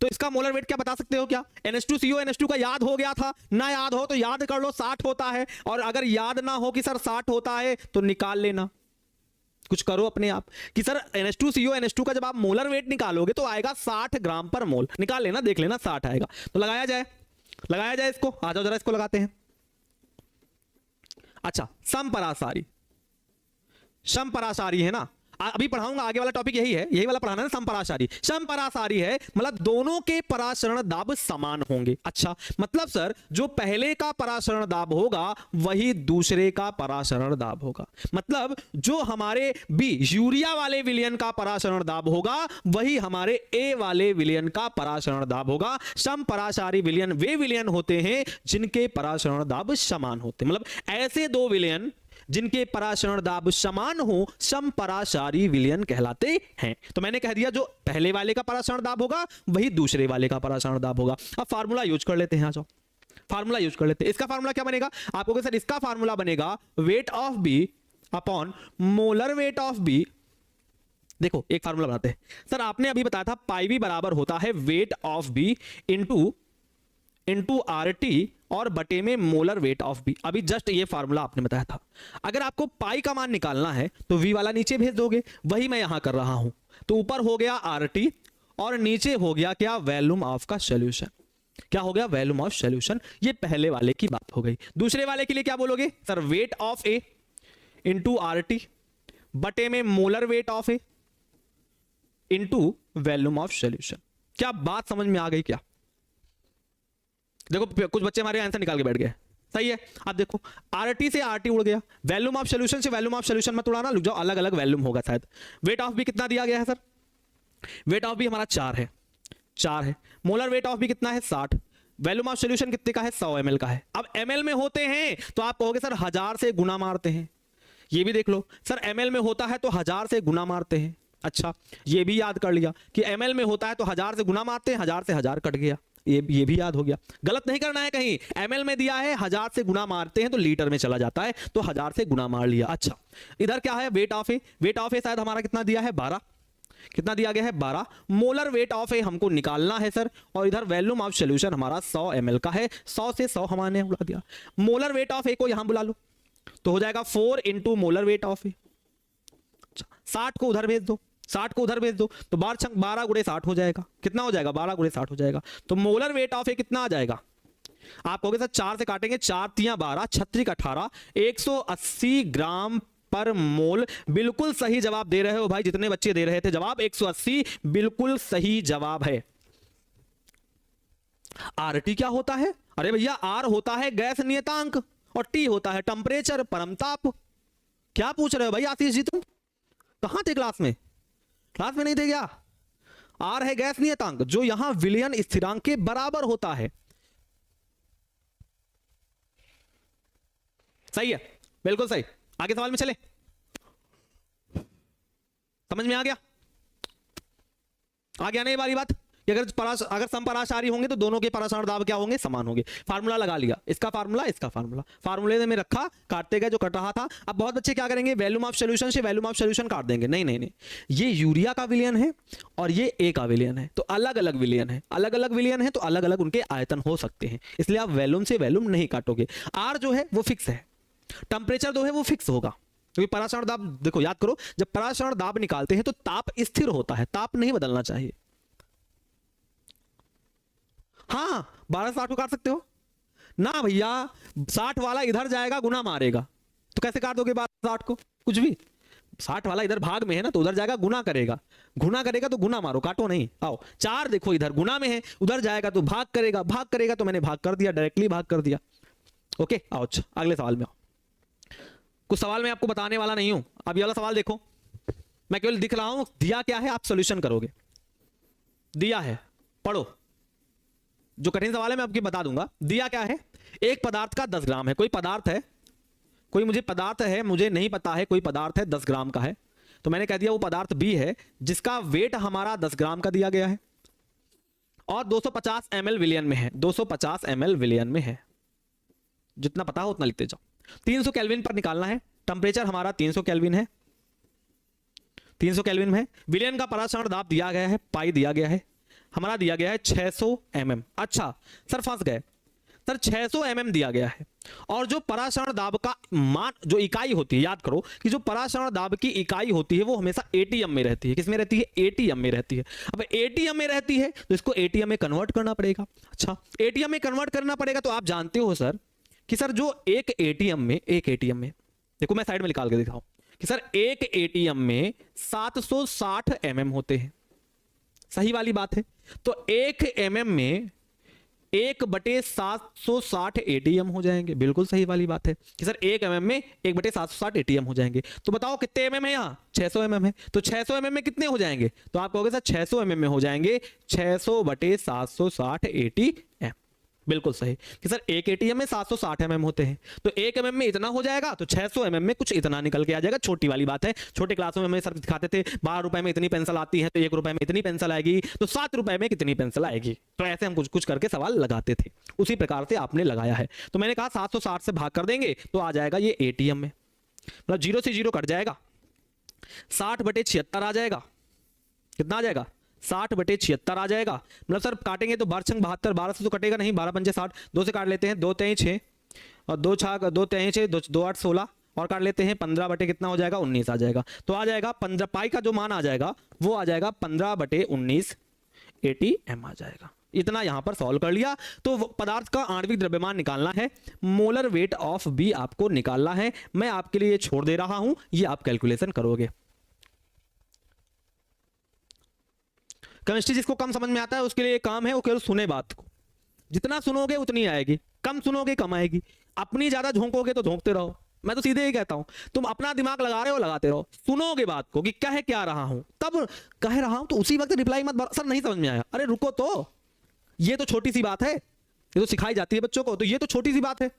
तो इसका मोलर वेट क्या बता सकते हो क्या? NH2CO NH2 का याद हो गया था ना? याद हो तो याद कर लो 60 होता है, और अगर याद ना हो कि सर 60 होता है तो निकाल लेना, कुछ करो अपने आप कि सर NH2CO NH2 का जब आप मोलर वेट निकालोगे तो आएगा 60 ग्राम पर मोल। निकाल लेना, देख लेना 60 आएगा। तो लगाया जाए इसको। आ जाओ जरा इसको लगाते हैं। अच्छा, समपरासारी है ना? अभी पढ़ाऊंगा, आगे वाला टॉपिक यही है, यही वाला पढ़ाना है ना, समपरासारी। समपरासारी है मतलब दोनों के परासरण दाब समान होंगे। अच्छा, मतलब सर जो पहले का परासरण दाब होगा वही दूसरे का परासरण दाब होगा। मतलब जो हमारे बी यूरिया वाले विलयन का परासरण दाब होगा वही हमारे ए वाले विलयन का परासरण दाब होगा। समपरासारी विलयन वे विलयन होते हैं जिनके परासरण दाब समान होते हैं। मतलब ऐसे दो विलयन जिनके परासरण दाब समान हो समपरासारी विलयन कहलाते हैं। तो मैंने कह दिया जो पहले वाले का परासरण दाब होगा वही दूसरे वाले का परासरण दाब होगा। अब फार्मूला यूज कर लेते हैं। आ जाओ, फार्मूला यूज कर लेते हैं। इसका फार्मूला क्या बनेगा? आपको सर इसका फार्मूला बनेगा weight of B upon molar weight of B. देखो एक फार्मूला बनाते हैं सर। आपने अभी बताया था पाई बी बराबर होता है weight of B into RT और बटे में मोलर वेट ऑफ बी। अभी जस्ट ये फार्मूला आपने बताया था। अगर आपको पाई का मान निकालना है तो वी वाला नीचे भेज दोगे, वही मैं यहां कर रहा हूं। तो ऊपर हो गया आरटी और नीचे हो गया क्या? वॉल्यूम ऑफ का सॉल्यूशन। क्या हो गया? Volume of solution. ये पहले वाले की बात हो गई। दूसरे वाले के लिए क्या बोलोगे sir? Wait of A into RT बटे में molar weight of A into volume of solution. क्या बात समझ में आ गई क्या? देखो कुछ बच्चे हमारे आंसर निकाल के बैठ गए। सही है। अब देखो आरटी से आरटी उड़ गया, वॉल्यूम ऑफ सॉल्यूशन से वॉल्यूम ऑफ सॉल्यूशन मत उड़ाना, लुक जाओ, अलग अलग वॉल्यूम होगा शायद। वेट ऑफ बी कितना दिया गया है सर? वेट ऑफ बी हमारा 4 है। मोलर वेट ऑफ बी कितना है? 60। वॉल्यूम ऑफ सॉल्यूशन कितने का है? 100 ml का है। अब ml में होते हैं तो आप कहोगे सर 1000 से गुना मारते हैं। ये भी देख लो सर, ml में होता है तो 1000 से गुना मारते हैं। अच्छा, ये भी याद कर लिया कि ml में होता है तो 1000 से गुना मारते हैं, 1000 से 1000 कट गया। ये भी याद हो गया। गलत नहीं करना है कहीं। ml में दिया है 1000 से गुना मारते हैं तो लीटर में चला जाता है, तो 1000 से गुना मार लिया। अच्छा, इधर क्या है? Weight of A. Weight of A शायद हमारा कितना दिया है? 12। कितना दिया गया है? 12। मोलर वेट ऑफ ए हमको निकालना है सर, और इधर वॉल्यूम ऑफ सॉल्यूशन हमारा 100 ml का है। 100 से 100 हमारे बुला दिया। मोलर वेट ऑफ ए को यहां बुला लो तो हो जाएगा 4 इंटू मोलर वेट ऑफ ए। 60 को उधर भेज दो, 60 को उधर भेज दो तो 12 गुणे 60 हो जाएगा। कितना हो जाएगा? 12 गुणे 60 हो जाएगा। तो मोलर वेट ऑफ ए कितना आ जाएगा? आप कहोगे सर 4 से काटेंगे, 4 तियां 12, 36 18, 180 ग्राम पर मोल। बिल्कुल सही जवाब दे रहे हो भाई, जितने बच्चे दे रहे थे जवाब 180 बिल्कुल सही जवाब है। आरटी क्या होता है? अरे भैया आर होता है गैस नियतांक और टी होता है टेम्परेचर, परमताप। क्या पूछ रहे हो भाई आशीष जी? तुम कहां थे क्लास में? क्लास में नहीं थे क्या? आर है गैस नियतांक जो यहां विलयन स्थिरांक के बराबर होता है। सही है, बिल्कुल सही। आगे सवाल में चले, समझ में आ गया? आ गया ना ये वाली बात कि अगर समपरासारी होंगे तो दोनों के परासरण दाब क्या होंगे? समान होंगे। फार्मूला लगा लिया, इसका फार्मूला, इसका फार्मूला, फार्मूले में रखा, काटते गए जो कट रहा था। अब बहुत बच्चे क्या करेंगे? वॉल्यूम ऑफ सॉल्यूशन से वॉल्यूम ऑफ सॉल्यूशन काट देंगे। नहीं, ये यूरिया का विलयन है और ये ए का विलयन है, तो अलग अलग विलयन है। अलग अलग विलयन है तो अलग अलग उनके आयतन हो सकते हैं, इसलिए आप वॉल्यूम से वॉल्यूम नहीं काटोगे। आर जो है वो फिक्स है, टेम्परेचर जो है वो फिक्स होगा, क्योंकि परासरण दाब, देखो याद करो, जब परासरण दाब निकालते हैं तो ताप स्थिर होता है, ताप नहीं बदलना चाहिए। हाँ 1260 को काट सकते हो ना भैया, 60 वाला इधर जाएगा गुना मारेगा, तो कैसे काट दोगे 1260 को? कुछ भी, 60 वाला इधर भाग में है ना तो उधर जाएगा गुना करेगा, गुना करेगा तो गुना मारो, काटो नहीं। आओ 4 देखो इधर गुना में है, उधर जाएगा तो भाग करेगा, भाग करेगा तो मैंने भाग कर दिया, डायरेक्टली भाग कर दिया। ओके आओ अगले सवाल में आओ। कुछ सवाल मैं आपको बताने वाला नहीं हूं। अब ये वाला सवाल देखो, मैं केवल दिख रहा हूं, दिया क्या है आप सॉल्यूशन करोगे। दिया है, पढ़ो, जो कठिन सवाल है मैं आपको बता दूंगा। दिया क्या है? एक पदार्थ का 10 ग्राम है, कोई पदार्थ है, कोई मुझे पदार्थ है, मुझे नहीं पता है, कोई पदार्थ है 10 ग्राम का है, तो मैंने कह दिया वो पदार्थ बी है जिसका वेट हमारा 10 ग्राम का दिया गया है और 250 ml विलियन में है, 250 ml विलियन में है, जितना पता हो उतना लिखते जाओ। 300 केल्विन पर निकालना है, टेम्परेचर हमारा 300 केल्विन है, 300 केल्विन में है। विलियन का परासरण दाब दिया गया है, पाई दिया गया है, हमारा दिया गया है 600 mm। अच्छा सर फंस गए सर, 600 mm दिया गया है और जो पराशरण दाब का मान जो इकाई होती है, याद करो कि जो पराशरण दाब की इकाई होती है वो हमेशा ATM में रहती है। किस में रहती है? ATM में रहती है। अब ATM में रहती है तो इसको ATM में कन्वर्ट करना पड़ेगा। अच्छा ATM में कन्वर्ट करना पड़ेगा तो आप जानते हो सर कि सर जो एक ATM में देखो मैं साइड में निकाल के दिखाऊं कि सर एक ATM में 760 mm होते हैं। सही वाली बात है। तो 1 mm में 1/760 ATM हो जाएंगे। बिल्कुल सही वाली बात है कि सर 1 mm में 1/760 ATM हो जाएंगे। तो बताओ कितने mm है? यहाँ 600 mm है। तो 600 mm में कितने हो जाएंगे? तो आप कहोगे सर 600 mm में हो जाएंगे 600/760 ATM। बिल्कुल सही कि सर एक ATM में 760 mm होते हैं। तो 1 mm में इतना हो जाएगा तो 600 mm में कुछ इतना निकल के आ जाएगा। छोटी वाली बात है। छोटे क्लासों में हमें सर दिखाते थे 12 रुपए में इतनी पेंसिल आती है, तो 1 रुपए में इतनी पेंसिल आएगी, तो 7 रुपए में कितनी पेंसिल आएगी। तो ऐसे हम कुछ कुछ करके सवाल लगाते थे। उसी प्रकार से आपने लगाया है। तो मैंने कहा 760 से भाग कर देंगे तो आ जाएगा ये ATM में, मतलब 0 से 0 कट जाएगा, 60/76 आ जाएगा। कितना आ जाएगा? 60/76 आ जाएगा। मतलब सर काटेंगे तो 12 छंग 72, 12 से तो कटेगा नहीं, 12 पंजे 60, 2 से काट लेते हैं, 2 तेई 6 और 2 छाग 2 तेई 6, 2 8 16 और काट लेते हैं 15 कितना हो जाएगा? 19 आ जाएगा। तो आ जाएगा 15 पाई का जो मान आ जाएगा वो आ जाएगा 15/19 ATM आ जाएगा। इतना यहां पर सॉल्व कर लिया। तो पदार्थ का आणविक द्रव्यमान निकालना है, मोलर वेट ऑफ बी आपको निकालना है। मैं आपके लिए छोड़ दे रहा हूं, ये आप कैलकुलेशन करोगे। केमिस्ट्री जिसको कम समझ में आता है उसके लिए काम है वो केवल सुने बात को। जितना सुनोगे उतनी आएगी, कम सुनोगे कम आएगी। अपनी ज्यादा झोंकोगे तो झोंकते रहो। मैं तो सीधे ही कहता हूं, तुम अपना दिमाग लगा रहे हो लगाते रहो, सुनोगे बात को कि कह क्या रहा हूं, तब कह रहा हूं तो उसी वक्त रिप्लाई मत। सर नहीं समझ में आया, अरे रुको तो, ये तो छोटी सी बात है, ये तो सिखाई जाती है बच्चों को, तो ये तो छोटी सी बात है,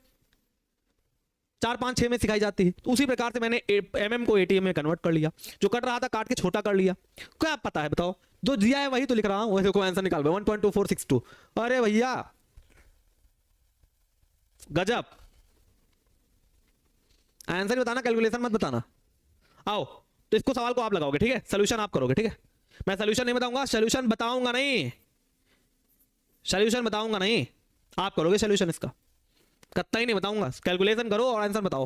4 5 6 में सिखाई जाती है। तो उसी प्रकार से मैंने MM को ATM में कन्वर्ट कर लिया। जो कट रहा था काट के छोटा कर लिया। क्या पता है बताओ? जो दिया है वही तो लिख रहा हूं। वैसे को आंसर निकाल 1.2462। अरे भैया गजब, आंसर बताना, कैलकुलेशन मत बताना। आओ तो इसको सवाल को आप लगाओगे, ठीक है? सोल्यूशन आप करोगे, ठीक है? मैं सोल्यूशन नहीं बताऊंगा, सोल्यूशन बताऊंगा नहीं, सोल्यूशन बताऊंगा नहीं, आप करोगे सोल्यूशन इसका, कत्ता ही नहीं बताऊंगा। कैलकुलेशन करो और आंसर बताओ।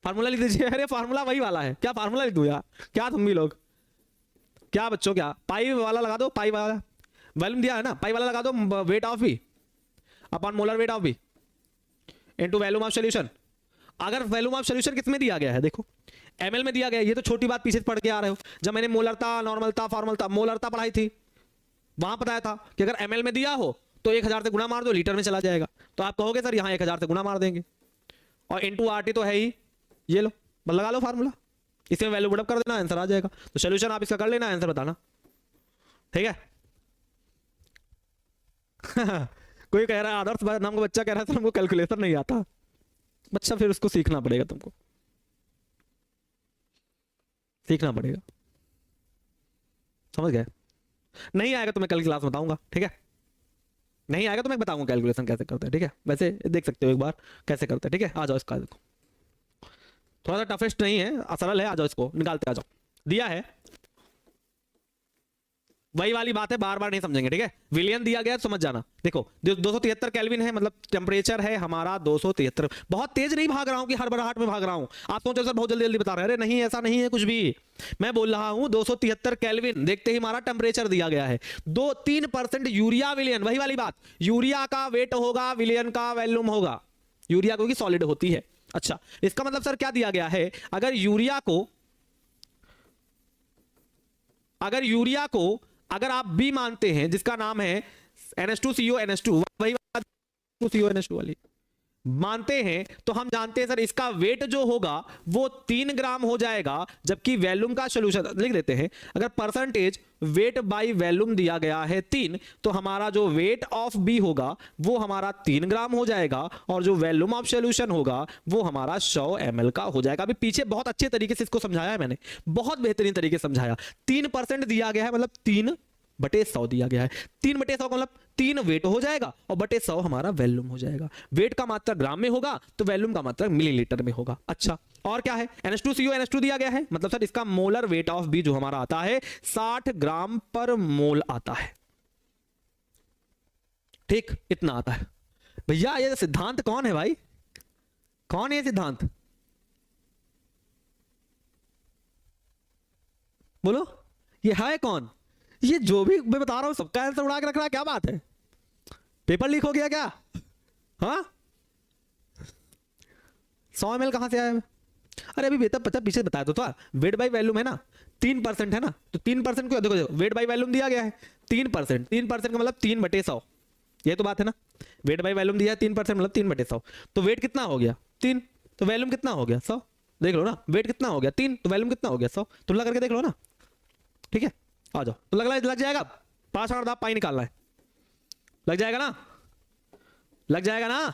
फार्मूला लिख दीजिए। अरे फार्मूला वही वाला है, क्या फार्मूला लिख दूं यार? क्या तुम भी लोग, क्या बच्चों, क्या पाई वाला लगा दो, पाई वाला वॉल्यूम दिया है ना, पाई वाला लगा दो, weight of B upon molar weight of B into volume of solution. अगर वॉल्यूम ऑफ सॉल्यूशन किस में दिया गया है? देखो ml में दिया गया है। ये तो छोटी बात पीछे पढ़ के आ रहे हो। जब मैंने मोलरता, नॉर्मलता, फॉर्मलता, मोलरता पढ़ाई थी वहां बताया था कि अगर ml में दिया हो तो 1000 से गुना मार दो, लीटर में चला जाएगा। तो आप कहोगे सर यहाँ 1000 से गुना मार देंगे और इनटू RT तो है ही, ये लो लगा लो फार्मूला, इसमें वैल्यू पुटअप कर देना, आंसर आ जाएगा। तो सॉल्यूशन आप इसका कर लेना, आंसर बताना, ठीक है? कोई कह रहा है आदर्श नाम का बच्चा कह रहा है सर हमको कैलकुलेटर नहीं आता। बच्चा फिर उसको सीखना पड़ेगा, तुमको सीखना पड़ेगा, समझ गए? नहीं आएगा तो मैं कल क्लास में बताऊंगा, ठीक है? नहीं आएगा तो मैं बताऊंगा कैलकुलेशन कैसे करते हैं, ठीक है? वैसे देख सकते हो एक बार कैसे करते हैं, ठीक है? आ जाओ इसका, देखो थोड़ा सा टफेस्ट नहीं है, सरल है। आ जाओ इसको निकालते, आ जाओ। दिया है वही वाली बात है, बार बार नहीं समझेंगे, ठीक है? विलियन दिया गया समझ जाना। देखो 273 केल्विन है, मतलब टेम्परेचर है हमारा 273। बहुत तेज नहीं भाग रहा हूं कि हड़बड़ाहट में भाग रहा हूं। आप सोचो सर बहुत जल्दी जल्दी बता रहे हैं, अरे नहीं ऐसा नहीं है कुछ भी। मैं बोल रहा हूं 273 केल्विन, देखते ही हमारा टेम्परेचर दिया गया है। 3% यूरिया विलियन, वही वाली बात, यूरिया का वेट होगा, विलियन का वॉल्यूम होगा। यूरिया क्योंकि सॉलिड होती है। अच्छा इसका मतलब सर क्या दिया गया है? अगर यूरिया को अगर आप B मानते हैं, जिसका नाम है NH2CO NH2, वही CO NH2 वाली मानते हैं, तो हम जानते हैं सर इसका वेट जो होगा वो 3 ग्राम हो जाएगा, जबकि वॉल्यूम का सॉल्यूशन लिख देते हैं। अगर परसेंटेज वेट बाय वॉल्यूम दिया गया है 3, तो हमारा जो वेट ऑफ बी होगा वो हमारा 3 ग्राम हो जाएगा और जो वॉल्यूम ऑफ सॉल्यूशन होगा वो हमारा 100 ml का हो जाएगा। अभी पीछे बहुत अच्छे तरीके से इसको समझाया है मैंने, बहुत बेहतरीन तरीके से समझाया। 3% दिया गया है, मतलब 3/100 दिया गया है। 3/100 का मतलब 3 वेट हो जाएगा और बटे 100 हमारा वॉल्यूम हो जाएगा। वेट का मात्रा ग्राम में होगा तो वॉल्यूम का मात्रा मिलीलीटर में होगा। अच्छा और क्या है? NH2CO NH2 दिया गया है, मतलब सर इसका मोलर वेट ऑफ बी जो हमारा आता है 60 ग्राम पर मोल आता है। ठीक, इतना आता है भैया। ये सिद्धांत कौन है भाई, कौन है ये सिद्धांत, बोलो ये है कौन? ये जो भी मैं बता रहा हूं सबका आंसर उड़ा के रख रहा है, क्या बात है? पेपर लीक हो गया क्या? हाँ 100 ml कहां से आया? अरे अभी बेटा पता पीछे बताया तो था, वेट बाई वॉल्यूम है ना 3% है ना, तो 3% को देखो देखो वेट बाई वॉल्यूम दिया गया है 3%, 3% का मतलब 3/100, ये तो बात है ना। वेट बाई वॉल्यूम दिया है 3% मतलब 3/100, तो वेट कितना हो गया 3, तो वॉल्यूम कितना हो गया 100। देख लो ना, वेट कितना हो गया 3, तो वॉल्यूम कितना हो गया 100, तुलना करके देख लो ना। ठीक है आ जाओ, तो लग जाएगा, पास और दाब पाई निकालना है, लग जाएगा ना, लग जाएगा ना।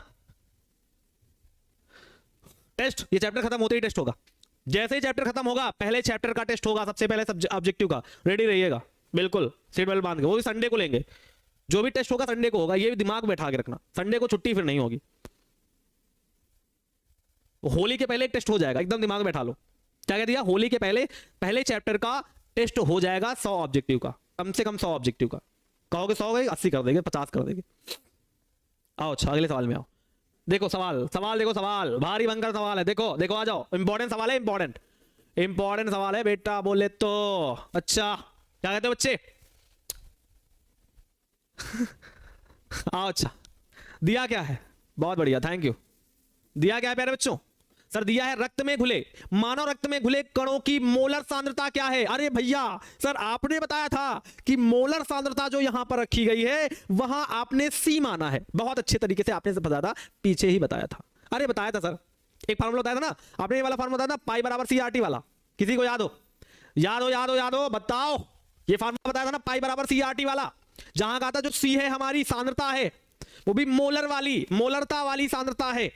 टेस्ट, ये चैप्टर खत्म होते ही टेस्ट होगा, जैसे ही चैप्टर खत्म होगा पहले चैप्टर का टेस्ट होगा, सबसे पहले ऑब्जेक्टिव का, रेडी रहिएगा बिल्कुल, सीट बेल्ट बांध के, वो भी संडे को लेंगे, जो भी टेस्ट होगा संडे को होगा, ये भी दिमाग में बैठा के रखना, संडे को छुट्टी फिर नहीं होगी, होली के पहले एक टेस्ट हो जाएगा, एकदम दिमाग में बैठा लो। क्या कह दिया, होली के पहले पहले चैप्टर का टेस्ट हो जाएगा 100 ऑब्जेक्टिव का, कम से कम 100 ऑब्जेक्टिव का, कहोगे 100 गए 80 कर देंगे 50 कर देंगे। आओ अच्छा अगले सवाल में आओ, देखो सवाल सवाल देखो, सवाल भारी भयंकर सवाल है, देखो देखो आ जाओ, इंपॉर्टेंट सवाल है, इंपॉर्टेंट इंपॉर्टेंट सवाल है बेटा बोले तो। अच्छा क्या कहते हो बच्चे? आओ अच्छा, दिया क्या है, बहुत बढ़िया थैंक यू, दिया क्या है प्यारे बच्चों? सर दिया है रक्त में घुले, मानव रक्त में घुले कणों की मोलर सांद्रता क्या है? अरे भैया सर आपने बताया था कि मोलर सांद्रता जो यहां पर रखी गई है वहां आपने सी माना है, बहुत अच्छे तरीके से आपने बताया था, पीछे ही बताया था। अरे बताया था सर, एक फार्मूला बताया था ना आपने, ये वाला फार्मूला बताया था पाई बराबर सी आर टी वाला, किसी को याद हो? याद हो याद हो याद हो बताओ, ये फार्मूला बताया था ना पाई बराबर सी आर टी वाला, जहां कहा था जो सी है हमारी सांद्रता है वो भी मोलर वाली, मोलरता वाली सांद्रता है,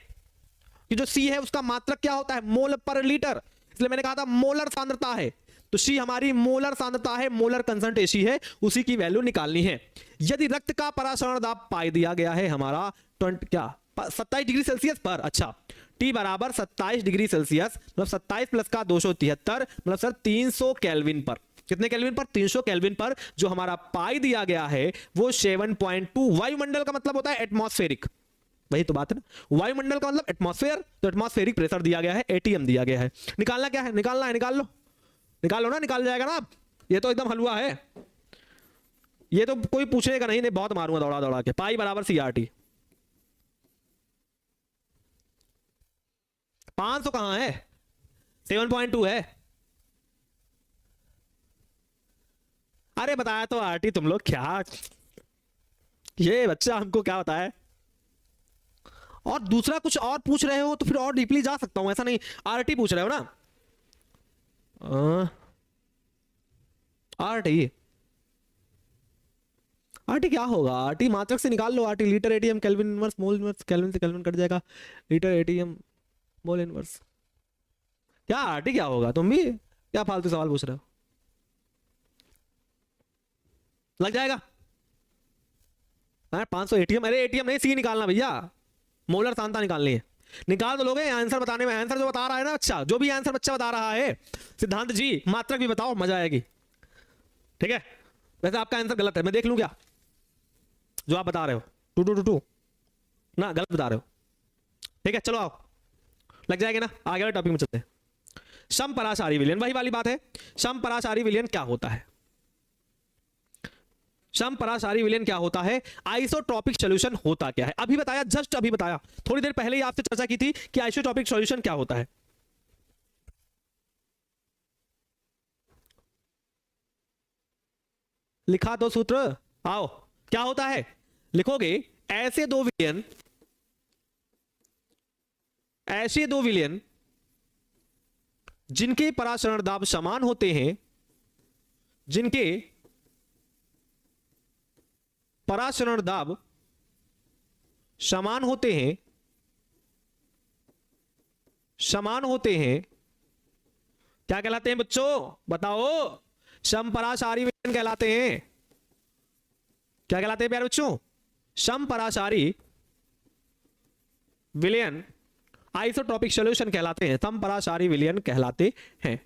कि जो सी है उसका मात्रक क्या होता है, मोल पर लीटर, इसलिए मैंने कहा था मोलर सांद्रता है, तो सी हमारी मोलर सांद्रता है, मोलर कंसंट्रेशन है, उसी की वैल्यू निकालनी है। यदि रक्त का परासरण दाब पाई दिया गया है हमारा 20 क्या 27 डिग्री सेल्सियस पर, अच्छा टी बराबर 27 डिग्री सेल्सियस मतलब 27 प्लस का 273 मतलब सर 300 केल्विन पर, कितने केल्विन पर? 300 केल्विन पर जो हमारा पाई दिया गया है वो 7.2, वायुमंडल का मतलब होता है एटमॉस्फेरिक, वही तो बात है ना, वायुमंडल का मतलब एटमॉस्फेयर, तो एटमॉस्फेरिक प्रेशर दिया गया है, एटीएम दिया गया है। निकालना क्या है, निकालना है, निकाल लो, निकाल लो ना, निकाल जाएगा ना, ये तो एकदम हलवा है, ये तो कोई पूछेगा नहीं, बहुत मारूंगा दौड़ा दौड़ा के। पाई बराबर सी आर टी, 500 कहां है, 7.2 है। अरे बताया तो आरटी, तुम लोग क्या, ये बच्चा हमको क्या बताया? और दूसरा कुछ और पूछ रहे हो तो फिर और डीपली जा सकता हूं, ऐसा नहीं, आरटी पूछ रहे हो ना, आरटी आरटी क्या होगा, आरटी मात्रक से निकाल लो, RT litre atm kelvin inverse mole inverse, kelvin से केल्विन कट जाएगा, लीटर एटीएम मोल इनवर्स, क्या आरटी क्या होगा? तुम भी क्या फालतू सवाल पूछ रहे हो, लग जाएगा 500 एटीएम, अरे एटीएम नहीं सी निकालना भैया, मोलर सांद्रता निकालनी है, निकाल तो लोगे आंसर बताने में, आंसर जो बता रहा है ना बच्चा, जो भी आंसर बच्चा बता रहा है, सिद्धांत जी मात्रक भी बताओ, मजा आएगी। ठीक है वैसे आपका आंसर गलत है, मैं देख लूं क्या जो आप बता रहे हो, 2 ना गलत बता रहे हो। ठीक है चलो आओ, लग जाएगा ना, आगे वाले टॉपिक में चलते हैं। समपरासारी विलयन, वही वाली बात है, समपरासारी विलयन क्या होता है, समपरासारी विलयन क्या होता है, आइसोट्रॉपिक सॉल्यूशन होता क्या है, अभी बताया, जस्ट अभी बताया, थोड़ी देर पहले ही आपसे चर्चा की थी कि आइसोट्रॉपिक सॉल्यूशन क्या होता है। लिखा तो सूत्र, आओ क्या होता है, लिखोगे ऐसे दो विलयन जिनके परासरण दाब समान होते हैं, जिनके परासरण दाब समान होते हैं, समान होते हैं, क्या कहलाते हैं बच्चों बताओ? समपरासारी विलयन कहलाते हैं, क्या कहलाते हैं प्यारे बच्चों? समपरासारी विलयन आइसोट्रॉपिक सॉल्यूशन कहलाते हैं, समपरासारी विलयन कहलाते हैं।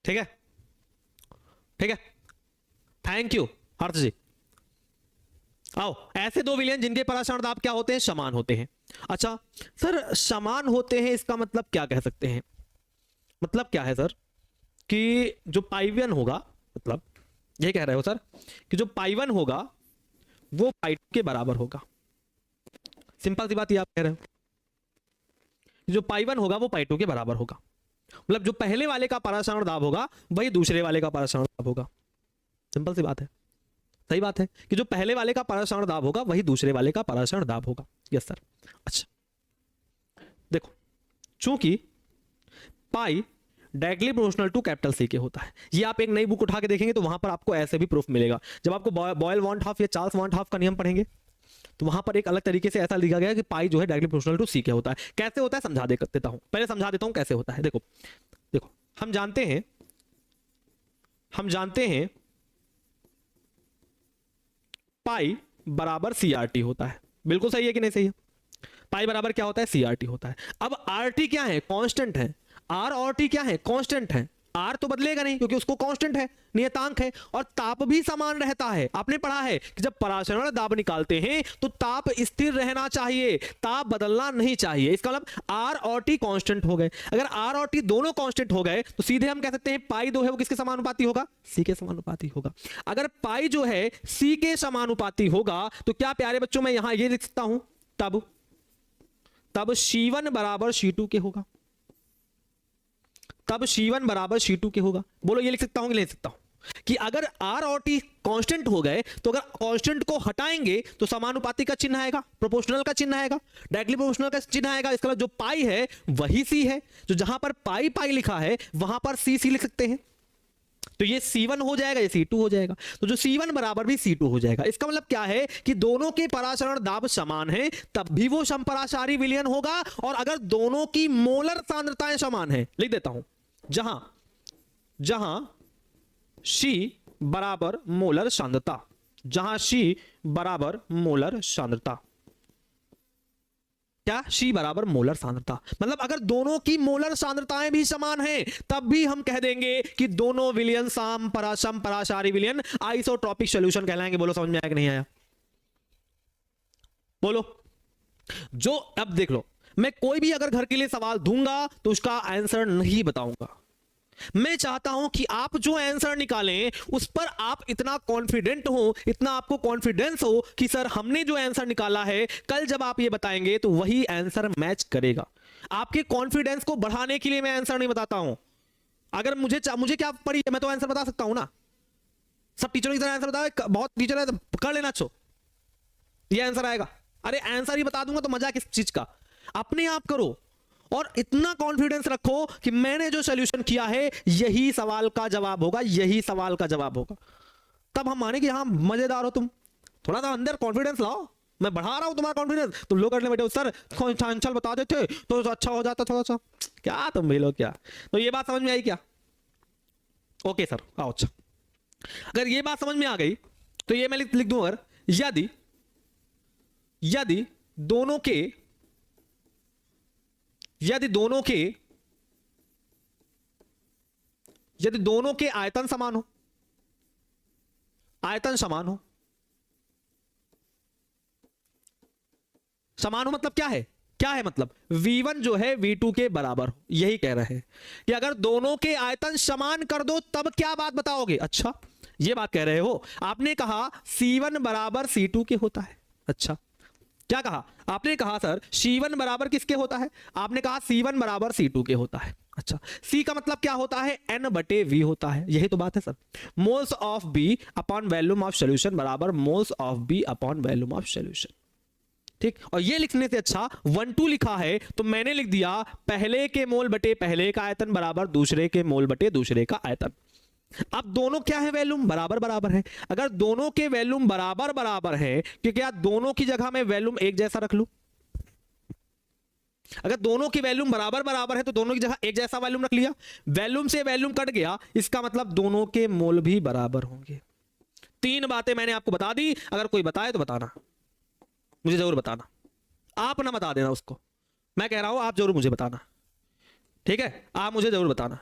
ठीक है, ठीक है, थैंक यू हर्ष जी। आओ, ऐसे दो विलयन जिनके पराशरण दाब क्या होते हैं, समान होते हैं। अच्छा सर, समान होते हैं इसका मतलब क्या कह सकते हैं, मतलब क्या है सर कि जो पाई1 होगा, मतलब ये कह रहे हो सर कि जो पाई1 होगा वो पाई2 के बराबर होगा। सिंपल सी बात ये आप कह रहे हो, जो पाई1 होगा वो पाई2 के बराबर होगा। मतलब जो पहले वाले का पराशरण दाब होगा वही दूसरे वाले का पराशरण दाब होगा। सिंपल सी बात है, सही बात है कि जो पहले वाले का पराशरण दाब होगा वही दूसरे वाले का पराशरण दाब होगा। Yes sir. अच्छा देखो, चूंकि pi directly proportional to capital C के होता है, ये आप एक नई बुक उठा के देखेंगे तो वहां पर आपको ऐसे भी प्रूफ मिलेगा। जब आपको बॉयल वांट हाफ या चार्ल्स वांट हाफ का नियम पढ़ेंगे तो वहां पर एक अलग तरीके से ऐसा लिखा गया कि पाई जो है डायरेक्टली प्रोपोर्शनल टू सी के होता है। कैसे होता है समझा देता हूं, पहले समझा देता हूं कैसे होता है। देखो देखो, हम जानते हैं पाई बराबर सीआरटी होता है। बिल्कुल सही है कि नहीं सही है? पाई बराबर क्या होता है, सीआरटी होता है। अब आरटी क्या है, कांस्टेंट है। आर और टी क्या है, कांस्टेंट है। आर तो बदलेगा नहीं क्योंकि उसको कांस्टेंट है, नियतांक है। और ताप भी समान रहता है। आपने पढ़ा है कि जब पराशरण दाब निकालते हैं तो ताप स्थिर रहना चाहिए, ताप बदलना नहीं चाहिए। इसका मतलब आर और टी कांस्टेंट हो गए। अगर आर और टी दोनों कांस्टेंट हो गए तो सीधे हम कह सकते हैं पाई जो है वो किसके समानुपाती होगा, सी के समानुपाती होगा। अगर पाई जो है सी के समानुपाती होगा तो क्या प्यारे बच्चों मैं यहां ये लिख सकता हूं, तब C1 बराबर C2 के होगा। तब C1 बराबर C2 के होगा। बोलो ये लिख सकता हूं कि नहीं लिख सकता हूं कि अगर R और T कांस्टेंट हो गए तो अगर कांस्टेंट को हटाएंगे तो समानुपाती का चिन्ह आएगा, प्रोपोर्शनल का चिन्ह आएगा, डायरेक्टली प्रोपोर्शनल का चिन्ह आएगा। इसका मतलब जो पाई है वही C है। जो जहां पर पाई पाई लिखा है वहां पर C लिख सकते हैं। तो ये C1 हो जाएगा, ये C2 हो जाएगा। तो जो C1 बराबर भी C2 हो जाएगा। इसका मतलब क्या है कि दोनों के पराशरण दाब समान है तब भी वो समपराशारी विलयन होगा। और अगर दोनों की मोलर सांद्रताएं समान है, लिख देता हूं, जहां C बराबर मोलर सांद्रता, जहां C बराबर मोलर सांद्रता, क्या C बराबर मोलर सांद्रता, मतलब अगर दोनों की मोलर सांद्रताएं भी समान हैं तब भी हम कह देंगे कि दोनों विलयन समपराशारी विलयन आइसोट्रॉपिक सॉल्यूशन कहलाएंगे। बोलो समझ में आया कि नहीं आया? बोलो। जो अब देख लो, मैं कोई भी अगर घर के लिए सवाल दूंगा तो उसका आंसर नहीं बताऊंगा। मैं चाहता हूं कि आप जो आंसर निकालें उस पर आप इतना कॉन्फिडेंट हो, इतना आपको कॉन्फिडेंस हो कि सर हमने जो आंसर निकाला है कल जब आप ये बताएंगे तो वही आंसर मैच करेगा। आपके कॉन्फिडेंस को बढ़ाने के लिए मैं आंसर नहीं बताता हूं। अगर मुझे क्या पड़ी है, मैं तो आंसर बता सकता हूं ना। सब टीचरों की तरह आंसर बताओ, बहुत टीचर है तो कर लेना छो, ये आंसर आएगा। अरे आंसर ही बता दूंगा तो मजा किस चीज का? अपने आप करो और इतना कॉन्फिडेंस रखो कि मैंने जो सॉल्यूशन किया है यही सवाल का जवाब होगा, यही सवाल का जवाब होगा। तब हम माने कि हाँ मजेदार हो तुम। थोड़ा सा अंदर कॉन्फिडेंस लाओ, मैं बढ़ा रहा हूं तुम्हारा कॉन्फिडेंस। तुम लोग करने बैठे सर आंसर बता देते तो अच्छा हो जाता थोड़ा सा। क्या तुम भी लोग क्या? तो ये बात समझ में आई क्या? ओके सर आओ। अच्छा अगर ये बात समझ में आ गई तो ये मैं लिख दूं, अगर यदि दोनों के आयतन समान हो, समान हो मतलब क्या है मतलब V1 जो है V2 के बराबर हो। यही कह रहे हैं कि अगर दोनों के आयतन समान कर दो तब क्या बात बताओगे? अच्छा ये बात कह रहे हो। आपने कहा C1 बराबर C2 के होता है। अच्छा क्या कहा आपने? कहा सर C1 बराबर किसके होता है? आपने कहा C1 बराबर C2 के होता है। अच्छा C का मतलब क्या होता है? N/V होता है। यही तो बात है sir. Moles of B upon volume of solution बराबर moles of B upon volume of solution. ठीक, और ये लिखने से अच्छा 1-2 लिखा है तो मैंने लिख दिया पहले के मोल बटे पहले का आयतन बराबर दूसरे के मोल बटे दूसरे का आयतन। अब दोनों क्या है? वैल्यूम बराबर है। अगर दोनों के वैल्यूम बराबर है, क्योंकि क्या दोनों की जगह में वैल्यूम एक जैसा रख लूं? अगर दोनों की वैल्यूम बराबर है तो दोनों की जगह एक जैसा वैल्यूम रख लिया। वैल्यूम से वैल्यूम कट गया, इसका मतलब दोनों के मोल भी बराबर होंगे। 3 बातें मैंने आपको बता दी। अगर कोई बताए तो बताना, मुझे जरूर बताना। आप ना बता देना उसको, मैं कह रहा हूं आप जरूर मुझे बताना। ठीक है, आप मुझे जरूर बताना।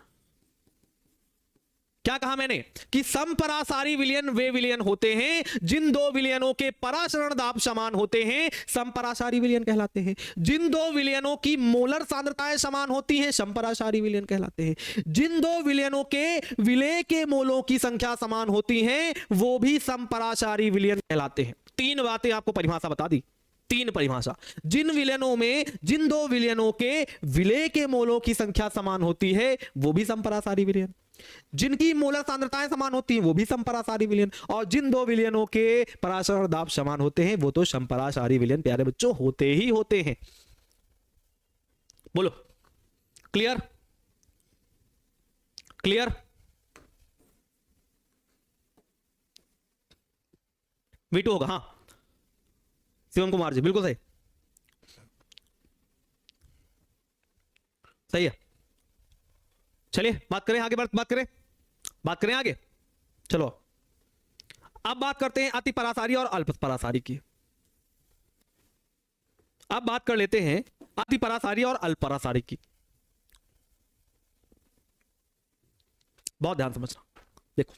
क्या कहा मैंने कि समपरासारी विलयन वे विलयन होते हैं जिन दो विलयनों के परासरण दाब समान होते हैं, समपरासारी विलयन कहलाते हैं। जिन दो विलयनों की मोलर सांद्रताएं समान होती हैं, समपरासारी विलयन कहलाते हैं। जिन दो विलयनों के विलेय के मोलों की संख्या समान होती हैं, वो भी समपरासारी विलयन कहलाते हैं। तीन बातें आपको परिभाषा बता दी, तीन परिभाषा। जिन विलयनों में जिन दो विलयनों के विलेय के मोलों की संख्या समान होती है, वो भी समपरासारी विलयन। जिनकी मोलर सांद्रताएं समान होती हैं, वो भी समपरासारी विलयन। और जिन दो विलयनों के परासरण दाब समान होते हैं, वो तो समपरासारी विलयन प्यारे बच्चों होते ही होते हैं। बोलो, क्लियर? क्लियर? V2 होगा, हाँ शिवम कुमार जी, बिल्कुल सही, सही है। चलिए बात करें आगे, बात करें आगे। चलो अब बात करते हैं अति परासारी और अल्प परासारी की। अब बात कर लेते हैं अति परासारी और अल्प परासारी की। बहुत ध्यान समझना, देखो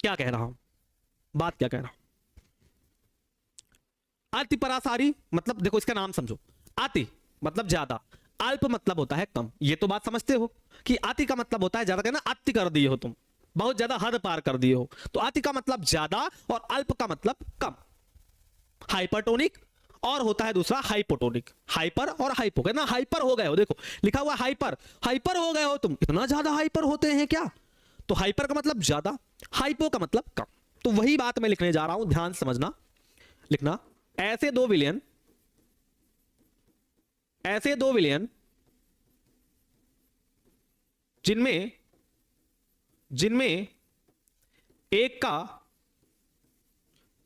क्या कह रहा हूं, बात क्या कह रहा हूं। अति परासारी मतलब देखो इसका नाम समझो, अति मतलब ज्यादा, अल्प मतलब होता है कम। ये तो बात समझते हो कि अति का मतलब होता है ज्यादा, कहना अति कर दिए हो तुम, बहुत ज्यादा हद पार कर दिए हो। तो अति का मतलब ज्यादा और अल्प का मतलब कम। हाइपरटोनिक और होता है दूसरा हाइपोटोनिक। हाइपर और हाइपो, कहना हाइपर हो गए हो, देखो लिखा हुआ हाइपर, हाइपर हो गए हो तुम, इतना ज्यादा हाइपर होते हैं क्या? तो हाइपर का मतलब ज्यादा, हाइपो का मतलब कम। तो वही बात मैं लिखने जा रहा हूं, ध्यान समझना, लिखना ऐसे दो विलयन जिनमें एक का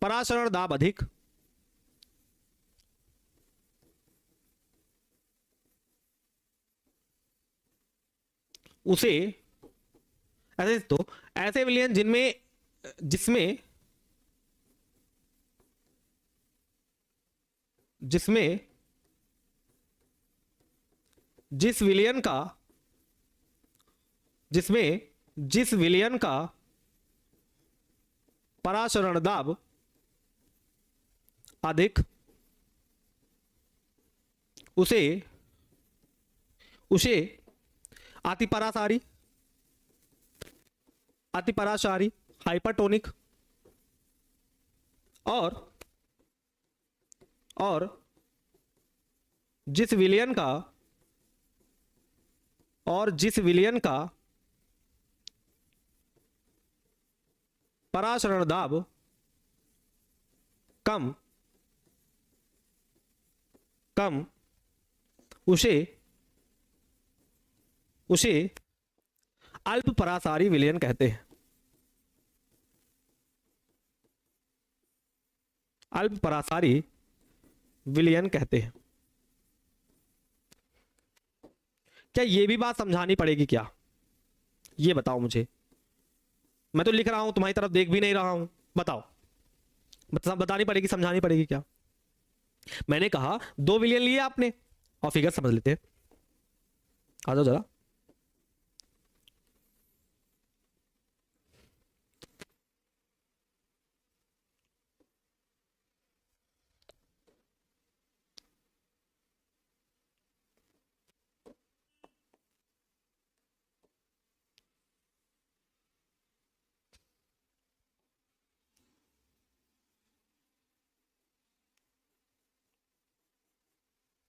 परासरण दाब अधिक उसे ऐसे, तो ऐसे विलयन जिसमें जिस विलयन का परासरण दाब अधिक उसे अतिपरासारी हाइपरटोनिक और जिस विलयन का परासरण दाब कम उसे अल्प परासारी विलयन कहते हैं। अल्प परासारी विलयन कहते हैं। क्या ये भी बात समझानी पड़ेगी क्या? ये बताओ मुझे, मैं तो लिख रहा हूं, तुम्हारी तरफ देख भी नहीं रहा हूं, बताओ, बतानी पड़ेगी, समझानी पड़ेगी क्या? मैंने कहा दो विलयन लिए आपने, और फिगर समझ लेते हैं। आ जाओ जरा,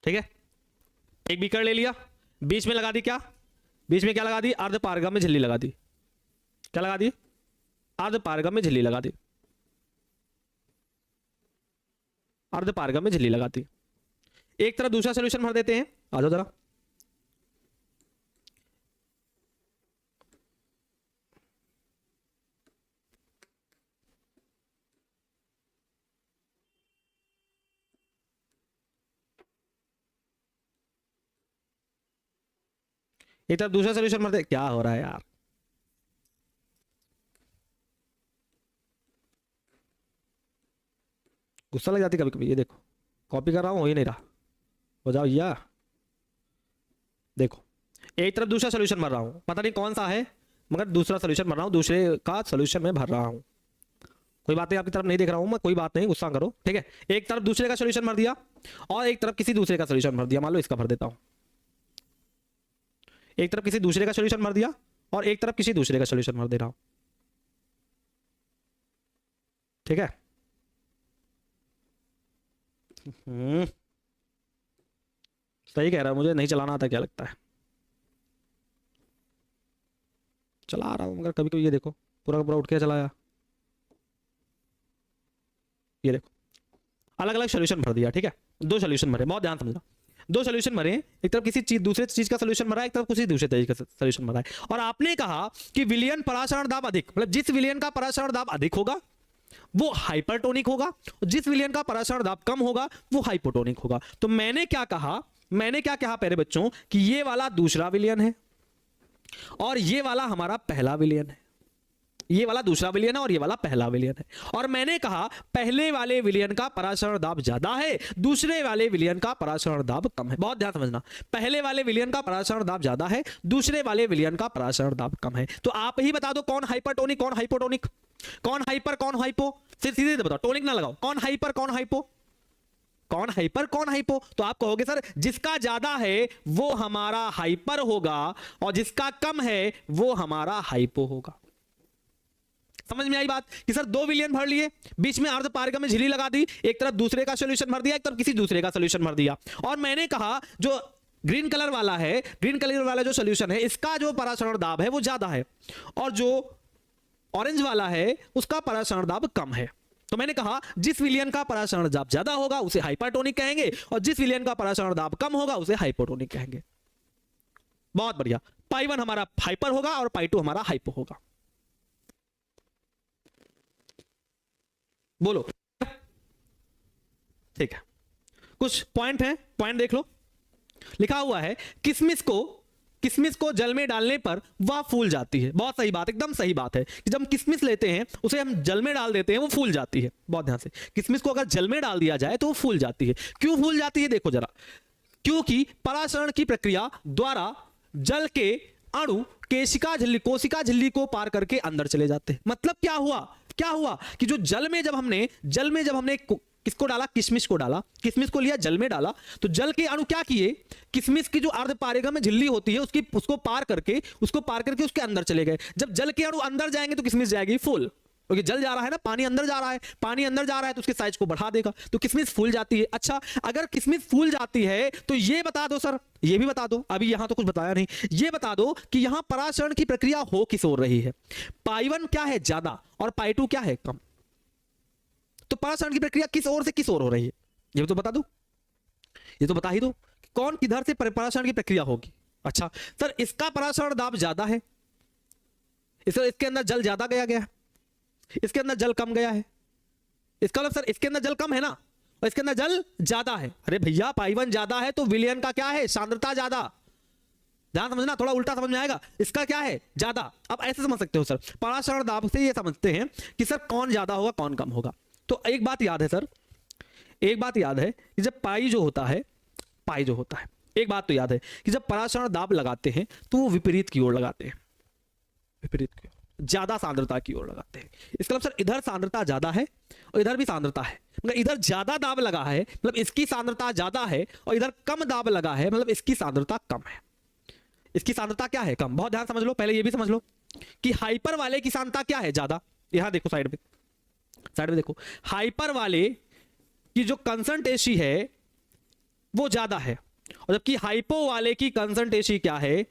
ठीक है। एक बीकर ले लिया, बीच में लगा दी क्या? बीच में क्या लगा दी? अर्ध पारगम्य में झिल्ली लगा दी। क्या लगा दी? अर्ध पारगम्य में झिल्ली लगा दी। अर्ध पारगम्य में झिल्ली लगा दी। एक तरफ दूसरा सॉल्यूशन भर देते हैं, आ जाओ जरा। एक तरफ दूसरा सॉल्यूशन भर दे, क्या हो रहा है यार? गुस्सा लग जाती कभी कभी। ये देखो कॉपी कर रहा हूं, हो ही नहीं रहा, हो जाओ यार। देखो एक तरफ दूसरा सोल्यूशन भर रहा हूं, पता नहीं कौन सा है, मगर दूसरा सोल्यूशन भर रहा हूं, दूसरे का सोल्यूशन मैं भर रहा हूं। कोई बात नहीं, आपकी तरफ नहीं देख रहा हूं मैं, कोई बात नहीं, गुस्सा करो, ठीक है। एक तरफ दूसरे का सोल्यूशन भर दिया और एक तरफ किसी दूसरे का सोल्यूशन भर दिया। मान लो इसका भर देता हूं, एक तरफ किसी दूसरे का सोल्यूशन भर दिया और एक तरफ किसी दूसरे का सोल्यूशन भर दे रहा हूं, ठीक है। सही कह रहा हूं, मुझे नहीं चलाना आता, क्या लगता है? चला रहा हूं, मगर कभी कभी ये देखो पूरा का पूरा उठ के चलाया, ये देखो अलग अलग सोल्यूशन भर दिया, ठीक है। दो सोल्यूशन भरे, बहुत ध्यान समझना, दो सोल्यूशन भरे, एक तरफ किसी चीज दूसरे चीज का सोल्यूशन भरा है, एक तरफ किसी दूसरे चीज का सोल्यूशन भरा है। और आपने कहा कि विलयन परासरण दाब अधिक, मतलब जिस विलयन का परासरण दाब अधिक होगा वो हाइपरटोनिक होगा, और जिस विलयन का परासरण दाब कम होगा वो हाइपोटोनिक होगा। तो मैंने क्या कहा, मैंने क्या कहा प्यारे बच्चों, कि ये वाला दूसरा विलयन है और ये वाला हमारा पहला विलयन है, ये वाला दूसरा विलयन है और ये वाला पहला विलयन है। और मैंने कहा पहले वाले विलयन का परासरण दाब ज्यादा है, दूसरे वाले विलयन का परासरण दाब कम है। बहुत ध्यान समझना, पहले वाले विलयन का परासरण दाब ज्यादा है, दूसरे वाले विलयन का परासरण दाब कम है। तो आप ही बता दो कौन हाइपरटोनिक कौन हाइपोटोनिक, कौन हाइपर कौन हाइपो, सिर्फ सीधे बताओ, टोनिक ना लगाओ, कौन हाइपर कौन हाइपो, कौन हाइपर कौन हाइपो। तो आप कहोगे सर जिसका ज्यादा है वो हमारा हाइपर होगा और जिसका कम है वो हमारा हाइपो होगा। समझ में आई बात कि सर दो विलयन भर लिए, बीच में अर्ध पारगम्य झिल्ली लगा दी, एक तरफ दूसरे का सॉल्यूशन भर दिया, एक तरफ किसी दूसरे का सॉल्यूशन भर दिया। और मैंने कहा जो ग्रीन कलर वाला है, ग्रीन कलर वाला जो सॉल्यूशन है इसका जो परासरण दाब है वो ज्यादा है और जो ऑरेंज वाला है उसका परासरण दाब कम है। तो मैंने कहा जिस विलयन का परासरण दाब ज्यादा होगा उसे हाइपरटोनिक कहेंगे और जिस विलयन का परासरण दाब कम होगा उसे हाइपोटोनिक कहेंगे। बहुत बढ़िया, पाई 1 हमारा हाइपर होगा और पाई 2 हमारा हाइपो होगा। बोलो, ठीक है। कुछ पॉइंट है, पॉइंट देख लो, लिखा हुआ है किशमिश को जल में डालने पर वह फूल जाती है। बहुत सही बात, एकदम सही बात है कि जब हम किशमिश लेते हैं उसे हम जल में डाल देते हैं वो फूल जाती है। बहुत ध्यान से, किशमिश को अगर जल में डाल दिया जाए तो वो फूल जाती है। क्यों फूल जाती है देखो जरा, क्योंकि परासरण की प्रक्रिया द्वारा जल के अणु कोशिका झिल्ली को पार करके अंदर चले जाते हैं। मतलब क्या हुआ कि जो जल में जब हमने किसको डाला, किशमिश को डाला, किशमिश को लिया जल में डाला, तो जल के अणु क्या किए, किशमिश की जो अर्ध पारगम्य झिल्ली होती है उसको पार करके उसके अंदर चले गए। जब जल के अणु अंदर जाएंगे तो किशमिश जाएगी फुल, क्योंकि जल जा रहा है ना, पानी अंदर जा रहा है तो उसके साइज को बढ़ा देगा, तो किशमिश फूल जाती है। अच्छा, अगर किशमिश फूल जाती है तो ये बता दो सर, ये भी बता दो, अभी यहां तो कुछ बताया नहीं, ये बता दो कि यहां परासरण की प्रक्रिया हो किस ओर रही है। पाई 1 क्या है, ज्यादा, और पाई 2 क्या है, कम। तो परासरण की प्रक्रिया किस ओर से किस ओर हो रही है, ये तो बता दो, ये तो बता ही दो कौन किधर से परासरण की प्रक्रिया होगी। अच्छा सर, इसका परासरण दाब ज्यादा है, इसके अंदर जल ज्यादा गया, इसके अंदर जल कम गया है। इसका मतलब सर इसके अंदर जल कम है ना और इसके अंदर जल ज्यादा है। अरे भैया पाई 1 ज्यादा है तो विलयन का क्या है, सांद्रता ज्यादा। ध्यान समझना, थोड़ा उल्टा समझ में आएगा, इसका क्या है, ज्यादा। अब ऐसे समझ सकते हो सर, परासरण दाब से ये समझते हैं कि सर कौन ज्यादा होगा कौन कम होगा। तो एक बात याद है सर, एक बात याद है कि जब पाई जो होता है, एक बात तो याद है कि जब परासरण दाब लगाते हैं तो वो विपरीत की ओर लगाते हैं, विपरीत की ओर, ज्यादा सांद्रता की ओर लगाते हैं। इसका मतलब सर इधर सांद्रता ज्यादा है और इधर भी सांद्रता है, मतलब इधर ज्यादा दाब लगा है मतलब इसकी सांद्रता ज्यादा है और इधर कम दाब लगा है मतलब इसकी सांद्रता कम है। इसकी सांद्रता क्या है, कम। बहुत ध्यान समझ लो, पहले ये भी समझ लो कि हाइपर वाले की सांद्रता क्या है, ज्यादा। यहां देखो साइड में देखो, हाइपर वाले की जो कंसंट्रेसी है वो ज्यादा है और जबकि हाइपो वाले की कंसंट्रेसी क्या है,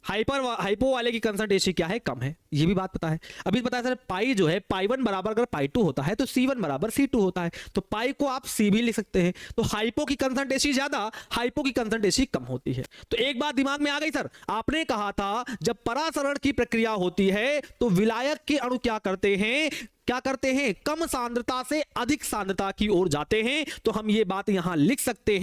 हाइपो वाले की कंसंट्रेसी क्या है, कम है। ये भी बात पता है। अभी पता है सर पाई जो है, पाई 1 बराबर अगर पाई 2 होता है तो C1 बराबर C2 होता है, तो पाई को आप C भी लिख सकते हैं। तो हाइपो की कंसंट्रेसी ज्यादा, हाइपो की कंसंट्रेसी कम होती है। तो एक बात दिमाग में आ गई सर, आपने कहा था जब परासरण की प्रक्रिया होती है तो विलायक के अणु क्या करते हैं, कम सांद्रता से अधिक सांद्रता की ओर जाते हैं। तो हम ये बात यहां लिख सकते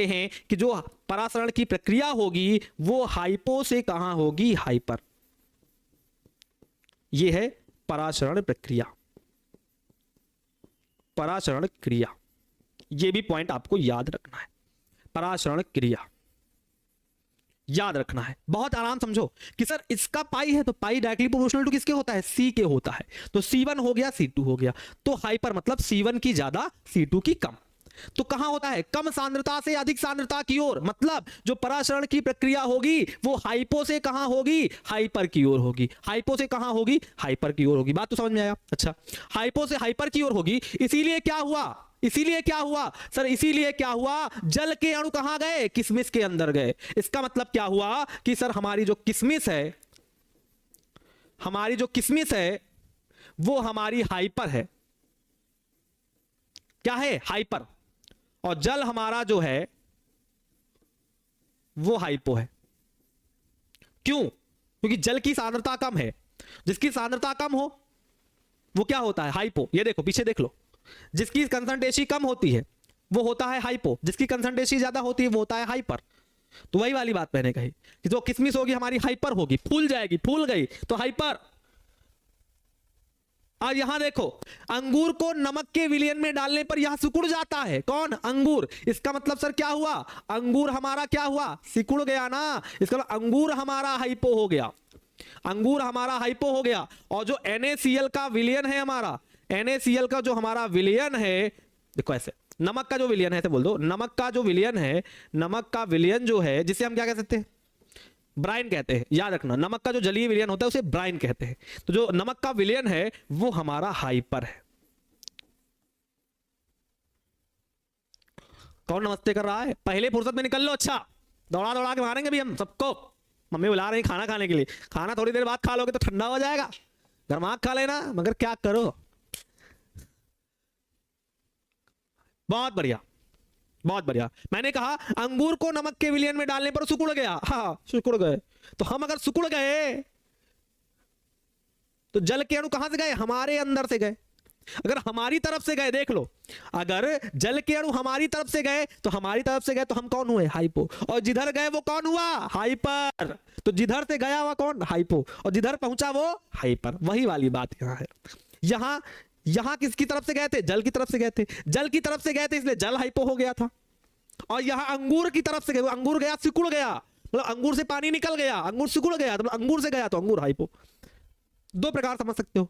हैं कि जो परासरण की प्रक्रिया होगी वो हाइपो से कहां होगी, हाइपर। ये है परासरण प्रक्रिया, परासरण क्रिया। ये भी पॉइंट आपको याद रखना है, परासरण क्रिया। याद रखना है, बहुत आराम समझो कि सर इसका पाई है तो पाई डायरेक्टली प्रोपोर्शनल टू किसके होता है, सी के होता है। तो C1 हो गया C2 हो गया, तो हाइपर मतलब C1 की ज्यादा C2 की कम। तो कहां होता है, कम सांद्रता से अधिक सांद्रता की ओर, मतलब जो परासरण की प्रक्रिया होगी वो हाइपो से कहां होगी, हाइपर की ओर होगी। हाइपो से कहां होगी, हाइपर की ओर होगी। बात तो समझ में आया। अच्छा, हाइपो से हाइपर की ओर होगी, इसीलिए क्या हुआ, इसीलिए क्या हुआ सर, इसीलिए क्या हुआ, जल के अणु कहां गए, किसमिस के अंदर गए। इसका मतलब क्या हुआ कि सर हमारी जो किसमिस है, हमारी जो किसमिस है वो हमारी हाइपर है। क्या है, हाइपर। और जल हमारा जो है वो हाइपो है। क्यों, क्योंकि जल की सांद्रता कम है, जिसकी सांद्रता कम हो वो क्या होता है, हाइपो। ये देखो पीछे देख लो, जिसकी कंसंट्रेशन कम होती है वो होता है हाइपो, जिसकी कंसंट्रेशन ज्यादा होती है वो होता है हाइपर। तो वही वाली बात मैंने कही कि जो किसमिस होगी हमारी हाइपर होगी, फूल जाएगी, फूल गई तो हाइपर। और यहां देखो, अंगूर को नमक के विलयन में डालने पर यह सिकुड़ जाता है, कौन, अंगूर। इसका मतलब सर क्या हुआ, अंगूर हमारा क्या हुआ, सिकुड़ गया ना। इसका मतलब अंगूर हमारा हाइपो हो गया, अंगूर हमारा हाइपो हो गया। और जो NaCl का विलयन है हमारा, NaCl का जो हमारा विलयन है, देखो ऐसे, नमक का जो विलयन है, ऐसे बोल दो, नमक का जो विलयन है, नमक का विलयन जो है, जिसे हम क्या कह सकते हैं, ब्राइन कहते हैं। याद रखना, नमक का जो जलीय विलयन होता है उसे ब्राइन कहते हैं। तो जो नमक का विलयन है वो हमारा हाइपर है। कौन नमस्ते कर रहा है, पहले फुर्सत में निकल लो। अच्छा, दौड़ा दौड़ा के मारेंगे भी हम सबको। मम्मी बुला रही खाना खाने के लिए, खाना थोड़ी देर बाद खा लोगे तो ठंडा हो जाएगा, गर्मा खा लेना, मगर क्या करो। बहुत बढ़िया, बहुत बढ़िया। मैंने कहा अंगूर को नमक के विलयन में डालने पर सिकुड़ गया, हाँ सिकुड़ गए। तो हम अगर सिकुड़ गए तो जल के अणु कहां से गए, हमारे अंदर से गए। अगर हमारी तरफ से गए, देख लो, अगर जल के अणु हमारी तरफ से गए तो हमारी तरफ से गए तो हम कौन हुए, हाइपो। और जिधर गए वो कौन हुआ, हाइपर। तो जिधर से गया हुआ कौन, हाइपो, और जिधर पहुंचा वो हाइपर। वही वाली बात यहां है। यहां किसकी तरफ से गए थे, जल की तरफ से गए थे, जल की तरफ से गए थे इसलिए जल हाइपो हो गया था। और यहां अंगूर की तरफ से गए, अंगूर गया सिकुड़ गया, मतलब अंगूर से पानी निकल गया, अंगूर सिकुड़ गया, तो अंगूर से गया तो अंगूर हाइपो। दो प्रकार समझ सकते हो,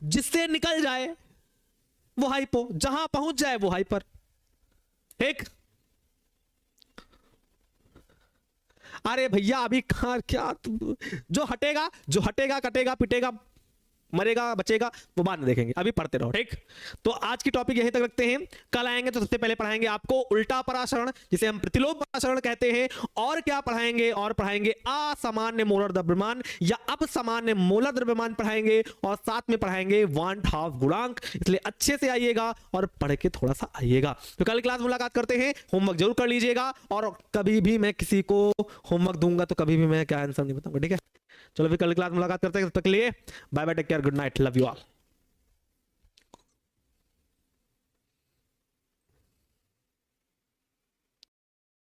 जिससे निकल जाए वो हाइपो, जहां पहुंच जाए वो हाइपर। ठीक, अरे भैया अभी कहां क्या, जो हटेगा कटेगा पिटेगा मरेगा बचेगा वो बाद में देखेंगे, अभी पढ़ते रहो। ठीक, तो आज की टॉपिक यहीं तक रखते हैं। कल आएंगे तो सबसे पहले पढ़ाएंगे आपको उल्टा परासरण, जिसे हम प्रतिलोम परासरण कहते हैं। और क्या पढ़ाएंगे, और पढ़ाएंगे असामान्य मोलर द्रव्यमान या अपसामान्य मोलर द्रव्यमान पढ़ाएंगे, और साथ में पढ़ाएंगे वन हाफ गुणांक। इसलिए अच्छे से आइएगा और पढ़ के थोड़ा सा आइएगा। तो कल क्लास मुलाकात करते हैं, होमवर्क जरूर कर लीजिएगा। और कभी भी मैं किसी को होमवर्क दूंगा तो कभी भी मैं क्या आंसर नहीं बताऊंगा, ठीक है। चलो फिर कल क्लास मुलाकात करते हैं, तब तक के लिए bye bye, take care, good night, love you all.